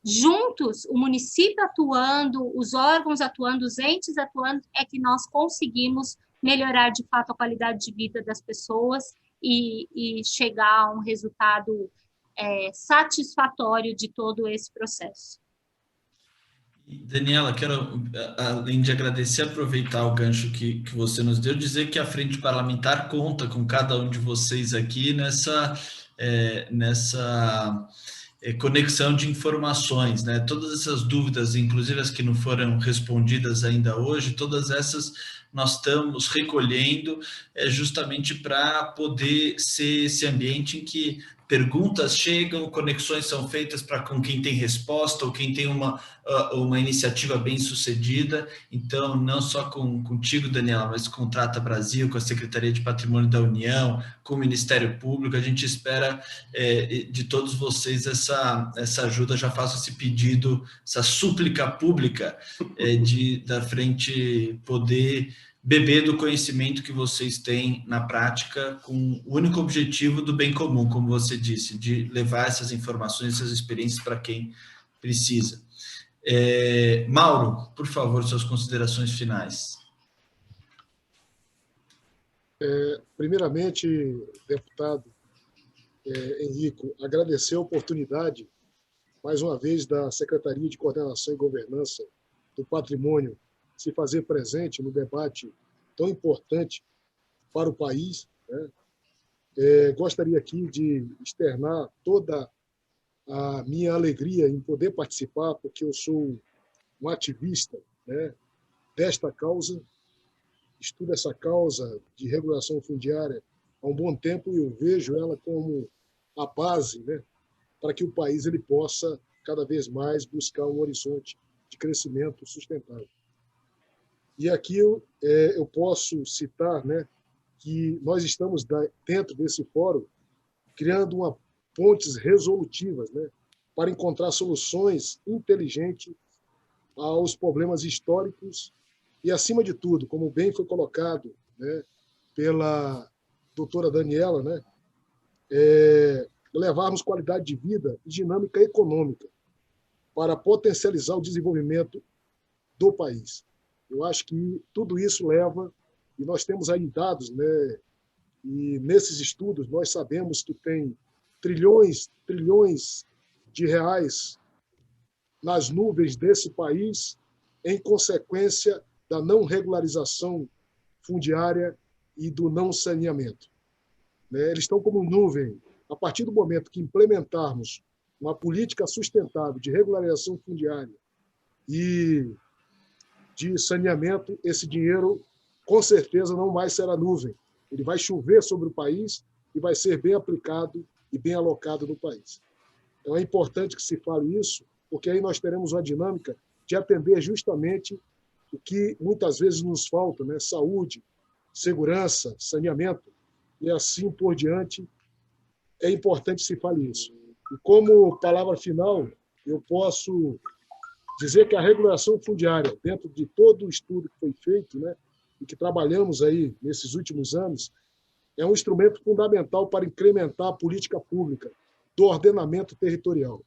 juntos, o município atuando, os órgãos atuando, os entes atuando, é que nós conseguimos melhorar, de fato, a qualidade de vida das pessoas e chegar a um resultado satisfatório de todo esse processo. Daniela, quero, além de agradecer, aproveitar o gancho que você nos deu, dizer que a Frente Parlamentar conta com cada um de vocês aqui nessa conexão de informações, né? Todas essas dúvidas, inclusive as que não foram respondidas ainda hoje, todas essas nós estamos recolhendo, justamente para poder ser esse ambiente em que perguntas chegam, conexões são feitas com quem tem resposta ou quem tem uma iniciativa bem sucedida. Então, não só contigo, Daniela, mas com o Trata Brasil, com a Secretaria de Patrimônio da União, com o Ministério Público, a gente espera de todos vocês essa ajuda. Já faço esse pedido, essa súplica pública da frente poder beber do conhecimento que vocês têm na prática, com o único objetivo do bem comum, como você disse, de levar essas informações, essas experiências para quem precisa. Mauro, por favor, suas considerações finais. Primeiramente, deputado Henrico, agradecer a oportunidade, mais uma vez, da Secretaria de Coordenação e Governança do Patrimônio se fazer presente no debate tão importante para o país, né? Gostaria aqui de externar toda a minha alegria em poder participar, porque eu sou um ativista, né, desta causa, estudo essa causa de regulação fundiária há um bom tempo e eu vejo ela como a base, né, para que o país ele possa cada vez mais buscar um horizonte de crescimento sustentável. E aqui eu posso citar, né, que nós estamos dentro desse fórum criando pontes resolutivas, né, para encontrar soluções inteligentes aos problemas históricos e, acima de tudo, como bem foi colocado, né, pela doutora Daniela, né, levarmos qualidade de vida e dinâmica econômica para potencializar o desenvolvimento do país. Eu acho que tudo isso leva, e nós temos aí dados, né, e nesses estudos nós sabemos que tem trilhões de reais nas nuvens desse país em consequência da não regularização fundiária e do não saneamento. Eles estão como nuvem. A partir do momento que implementarmos uma política sustentável de regularização fundiária e de saneamento, esse dinheiro, com certeza, não mais será nuvem. Ele vai chover sobre o país e vai ser bem aplicado e bem alocado no país. Então, é importante que se fale isso, porque aí nós teremos uma dinâmica de atender justamente o que muitas vezes nos falta, né? Saúde, segurança, saneamento, e assim por diante. É importante que se fale isso. E como palavra final, eu posso dizer que a regulação fundiária, dentro de todo o estudo que foi feito, né, e que trabalhamos aí nesses últimos anos, é um instrumento fundamental para incrementar a política pública do ordenamento territorial,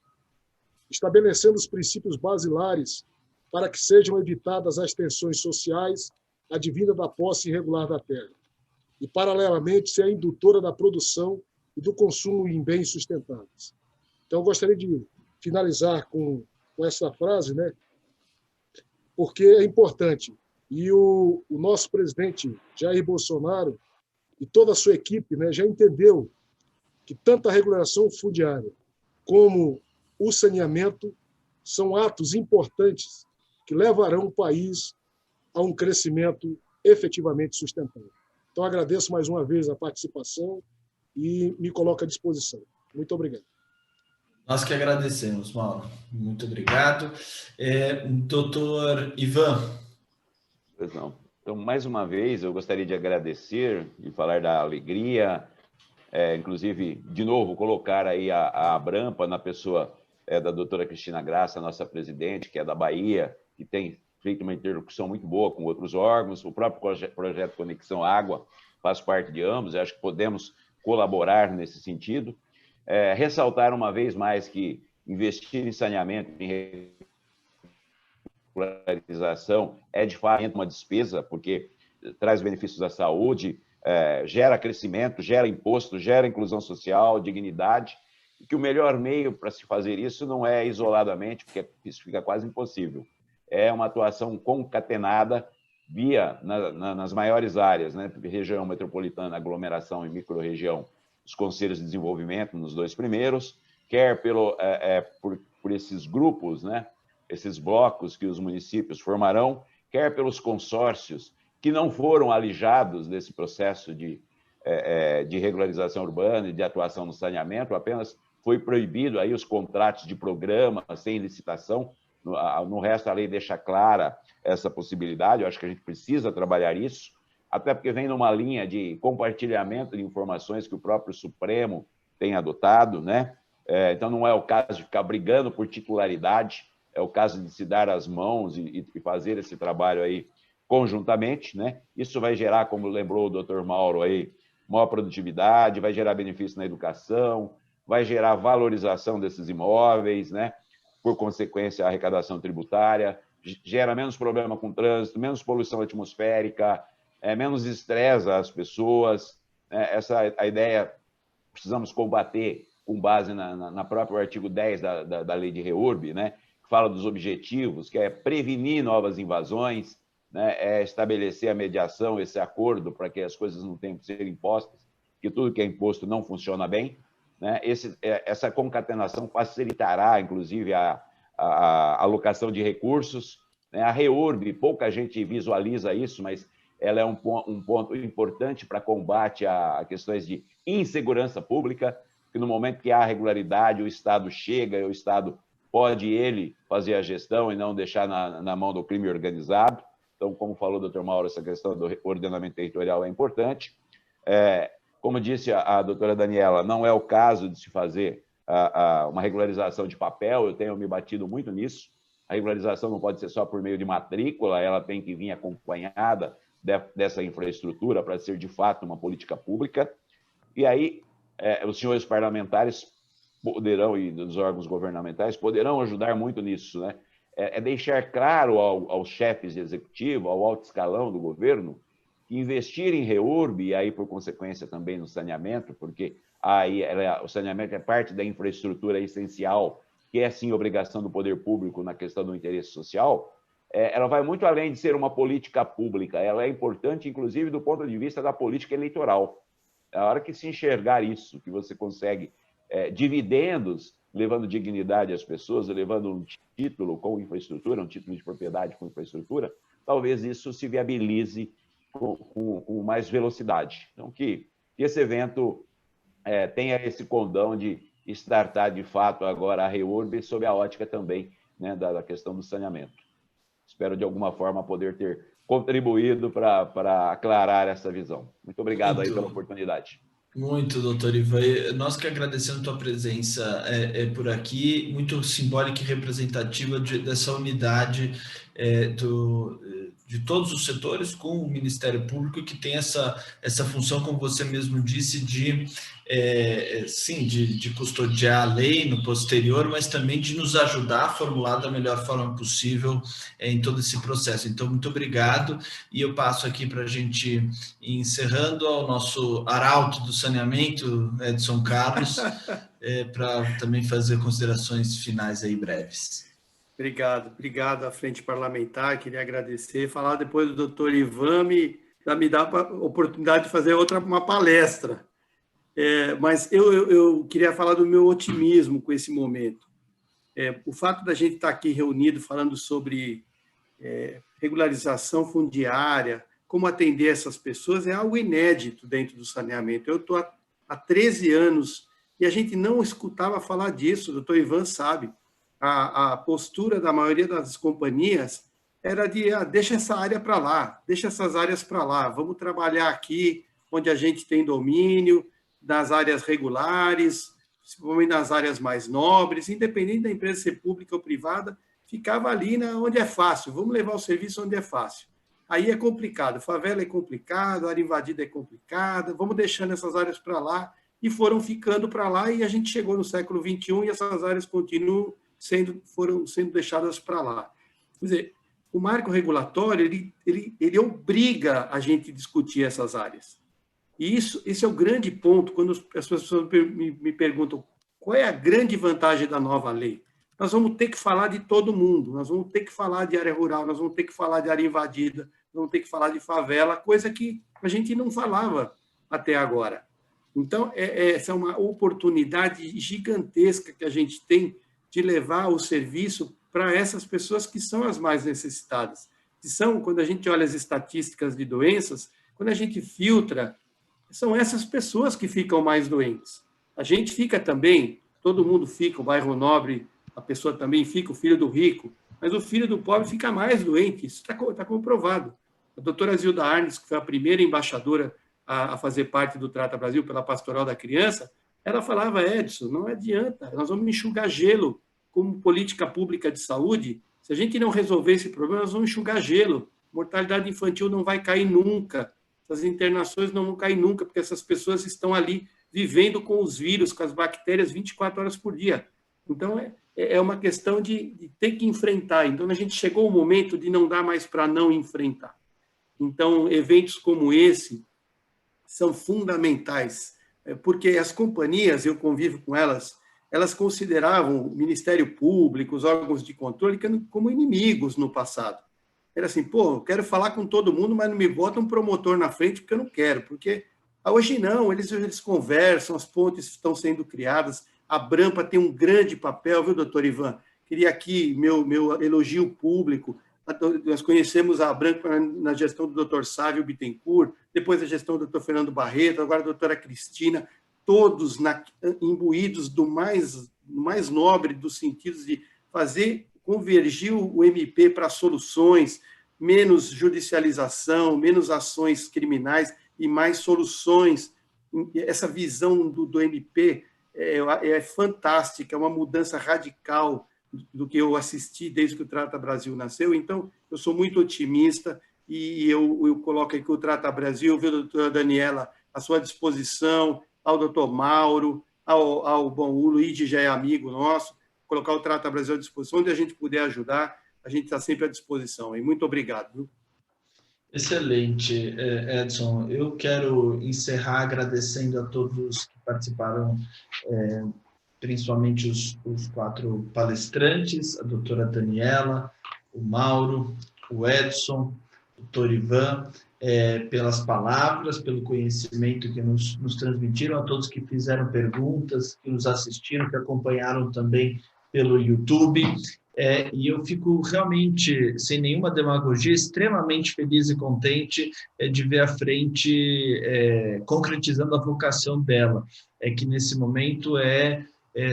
estabelecendo os princípios basilares para que sejam evitadas as tensões sociais advindas da posse irregular da terra, e, paralelamente, ser a indutora da produção e do consumo em bens sustentáveis. Então, eu gostaria de finalizar com essa frase, né? Porque é importante. E o nosso presidente Jair Bolsonaro e toda a sua equipe, né, já entendeu que tanto a regulação fundiária como o saneamento são atos importantes que levarão o país a um crescimento efetivamente sustentável. Então, agradeço mais uma vez a participação e me coloco à disposição. Muito obrigado. Nós que agradecemos, Mauro. Muito obrigado. Doutor Ivan. Pois não. Então, mais uma vez, eu gostaria de agradecer e falar da alegria, inclusive, de novo, colocar aí a Abrampa na pessoa da doutora Cristina Graça, nossa presidente, que é da Bahia, que tem feito uma interlocução muito boa com outros órgãos. O próprio projeto Conexão Água faz parte de ambos, acho que podemos colaborar nesse sentido. Ressaltar uma vez mais que investir em saneamento, em regularização, é de fato uma despesa, porque traz benefícios à saúde, gera crescimento, gera imposto, gera inclusão social, dignidade, e que o melhor meio para se fazer isso não é isoladamente, porque isso fica quase impossível. É uma atuação concatenada nas maiores áreas, né? Região metropolitana, aglomeração e microrregião, os conselhos de desenvolvimento nos dois primeiros, quer por esses grupos, né? Esses blocos que os municípios formarão, quer pelos consórcios que não foram alijados desse processo de regularização urbana e de atuação no saneamento, apenas foi proibido aí os contratos de programa sem licitação. No resto, a lei deixa clara essa possibilidade. Eu acho que a gente precisa trabalhar isso, até porque vem numa linha de compartilhamento de informações que o próprio Supremo tem adotado, né? Então, não é o caso de ficar brigando por titularidade, é o caso de se dar as mãos e fazer esse trabalho aí conjuntamente, né? Isso vai gerar, como lembrou o doutor Mauro aí, maior produtividade, vai gerar benefício na educação, vai gerar valorização desses imóveis, né? Por consequência, a arrecadação tributária, gera menos problema com o trânsito, menos poluição atmosférica, menos estresse às pessoas. A ideia, precisamos combater com base na próprio artigo 10 da lei de REURB, né? Que fala dos objetivos, que é prevenir novas invasões, né? É estabelecer a mediação, esse acordo para que as coisas não tenham que ser impostas, que tudo que é imposto não funciona bem, né? Essa concatenação facilitará, inclusive, a alocação de recursos, né? A REURB, pouca gente visualiza isso, mas ela é um ponto importante para combate a questões de insegurança pública, que no momento que há regularidade, o Estado chega e o Estado pode ele fazer a gestão e não deixar na mão do crime organizado. Então, como falou o doutor Mauro, essa questão do ordenamento territorial é importante. Como disse a doutora Daniela, não é o caso de se fazer uma regularização de papel, eu tenho me batido muito nisso. A regularização não pode ser só por meio de matrícula, ela tem que vir acompanhada dessa infraestrutura para ser, de fato, uma política pública. E aí, os senhores parlamentares poderão, e dos órgãos governamentais, poderão ajudar muito nisso, né? Deixar claro aos chefes de executivo, ao alto escalão do governo, que investir em REURB, e aí, por consequência, também no saneamento, porque aí o saneamento é parte da infraestrutura essencial, que é, sim, obrigação do poder público na questão do interesse social, ela vai muito além de ser uma política pública, ela é importante, inclusive, do ponto de vista da política eleitoral. A hora que se enxergar isso, que você consegue dividendos, levando dignidade às pessoas, levando um título com infraestrutura, um título de propriedade com infraestrutura, talvez isso se viabilize com mais velocidade. Então, que esse evento tenha esse condão de startar, de fato, agora a REURB, sob a ótica também, né, da questão do saneamento. Espero, de alguma forma, poder ter contribuído para aclarar essa visão. Muito obrigado aí pela oportunidade. Muito, doutor Ivan. Nós que agradecemos a tua presença por aqui, muito simbólica e representativa dessa unidade de todos os setores com o Ministério Público, que tem essa função, como você mesmo disse, de custodiar a lei no posterior, mas também de nos ajudar a formular da melhor forma possível em todo esse processo. Então, muito obrigado. E eu passo aqui para a gente ir encerrando ao nosso arauto do saneamento, Edson Carlos, para também fazer considerações finais aí breves. Obrigado à Frente Parlamentar, queria agradecer, falar depois do doutor Ivan, me dá a oportunidade de fazer uma palestra. Mas eu queria falar do meu otimismo com esse momento. O fato da gente estar aqui reunido falando sobre regularização fundiária, como atender essas pessoas, é algo inédito dentro do saneamento. Eu estou há 13 anos e a gente não escutava falar disso, o doutor Ivan sabe. A postura da maioria das companhias era de deixa essa área para lá, deixa essas áreas para lá, vamos trabalhar aqui onde a gente tem domínio, nas áreas regulares, principalmente nas áreas mais nobres, independente da empresa ser pública ou privada, ficava ali onde é fácil, vamos levar o serviço onde é fácil. Aí é complicado, favela é complicado, área invadida é complicada, vamos deixando essas áreas para lá, e foram ficando para lá, e a gente chegou no século XXI e essas áreas foram sendo deixadas para lá. Quer dizer, o marco regulatório, ele obriga a gente a discutir essas áreas. E esse é o grande ponto, quando as pessoas me perguntam qual é a grande vantagem da nova lei. Nós vamos ter que falar de todo mundo, nós vamos ter que falar de área rural, nós vamos ter que falar de área invadida, nós vamos ter que falar de favela, coisa que a gente não falava até agora. Então, essa é uma oportunidade gigantesca que a gente tem de levar o serviço para essas pessoas que são as mais necessitadas, quando a gente olha as estatísticas de doenças, quando a gente filtra, são essas pessoas que ficam mais doentes. A gente fica também, todo mundo fica, o bairro nobre, a pessoa também fica, o filho do rico, mas o filho do pobre fica mais doente, isso está comprovado. A doutora Zilda Arnes, que foi a primeira embaixadora a fazer parte do Trata Brasil pela Pastoral da Criança, ela falava, Edson, não adianta, nós vamos enxugar gelo como política pública de saúde. Se a gente não resolver esse problema, nós vamos enxugar gelo. Mortalidade infantil não vai cair nunca. Essas internações não vão cair nunca, porque essas pessoas estão ali vivendo com os vírus, com as bactérias 24 horas por dia. Então, é uma questão de ter que enfrentar. Então, a gente chegou o momento de não dar mais para não enfrentar. Então, eventos como esse são fundamentais, porque as companhias, eu convivo com elas, elas consideravam o Ministério Público, os órgãos de controle, como inimigos no passado. Era assim, pô, eu quero falar com todo mundo, mas não me bota um promotor na frente porque eu não quero, porque hoje não, eles conversam, as pontes estão sendo criadas, a Brampa tem um grande papel, viu, doutor Ivan? Queria aqui meu elogio público. Nós conhecemos a Brampa na gestão do doutor Sávio Bittencourt, depois a gestão do doutor Fernando Barreto, agora a doutora Cristina, todos imbuídos do mais nobre dos sentidos de fazer convergir o MP para soluções, menos judicialização, menos ações criminais e mais soluções. Essa visão do MP é fantástica, é uma mudança radical do que eu assisti desde que o Trata Brasil nasceu. Então, eu sou muito otimista e eu coloco aqui o Trata Brasil, viu, doutora Daniela, à sua disposição, ao doutor Mauro, o Luigi já é amigo nosso, colocar o Trata Brasil à disposição, onde a gente puder ajudar, a gente está sempre à disposição. E muito obrigado. Viu? Excelente, Edson. Eu quero encerrar agradecendo a todos que participaram, principalmente os 4 palestrantes, a doutora Daniela, o Mauro, o Edson, o doutor Ivan, pelas palavras, pelo conhecimento que nos transmitiram, a todos que fizeram perguntas, que nos assistiram, que acompanharam também pelo YouTube. E eu fico realmente, sem nenhuma demagogia, extremamente feliz e contente de ver a frente concretizando a vocação dela, que nesse momento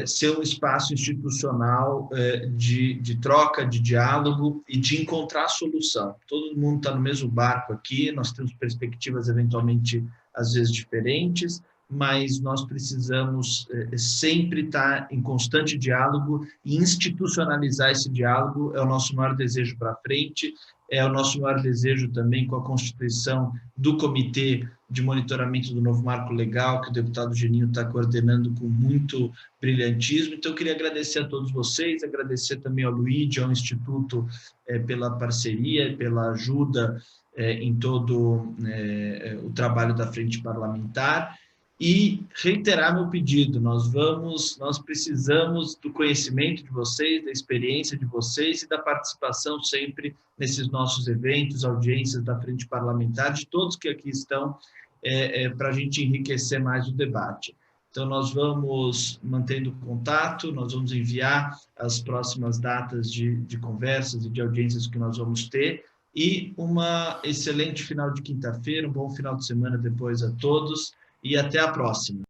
ser um espaço institucional de troca, de diálogo e de encontrar solução. Todo mundo está no mesmo barco aqui, nós temos perspectivas eventualmente, às vezes, diferentes, mas nós precisamos sempre estar em constante diálogo e institucionalizar esse diálogo. É o nosso maior desejo para frente, é o nosso maior desejo também com a constituição do Comitê de Monitoramento do Novo Marco Legal, que o deputado Geninho está coordenando com muito brilhantismo. Então, eu queria agradecer a todos vocês, agradecer também ao Luigi, ao Instituto, pela parceria, pela ajuda em todo o trabalho da Frente Parlamentar, e reiterar meu pedido, nós precisamos do conhecimento de vocês, da experiência de vocês e da participação sempre nesses nossos eventos, audiências da Frente Parlamentar, de todos que aqui estão, para a gente enriquecer mais o debate. Então, nós vamos mantendo contato, nós vamos enviar as próximas datas de conversas e de audiências que nós vamos ter, e uma excelente final de quinta-feira, um bom final de semana depois a todos, e até a próxima.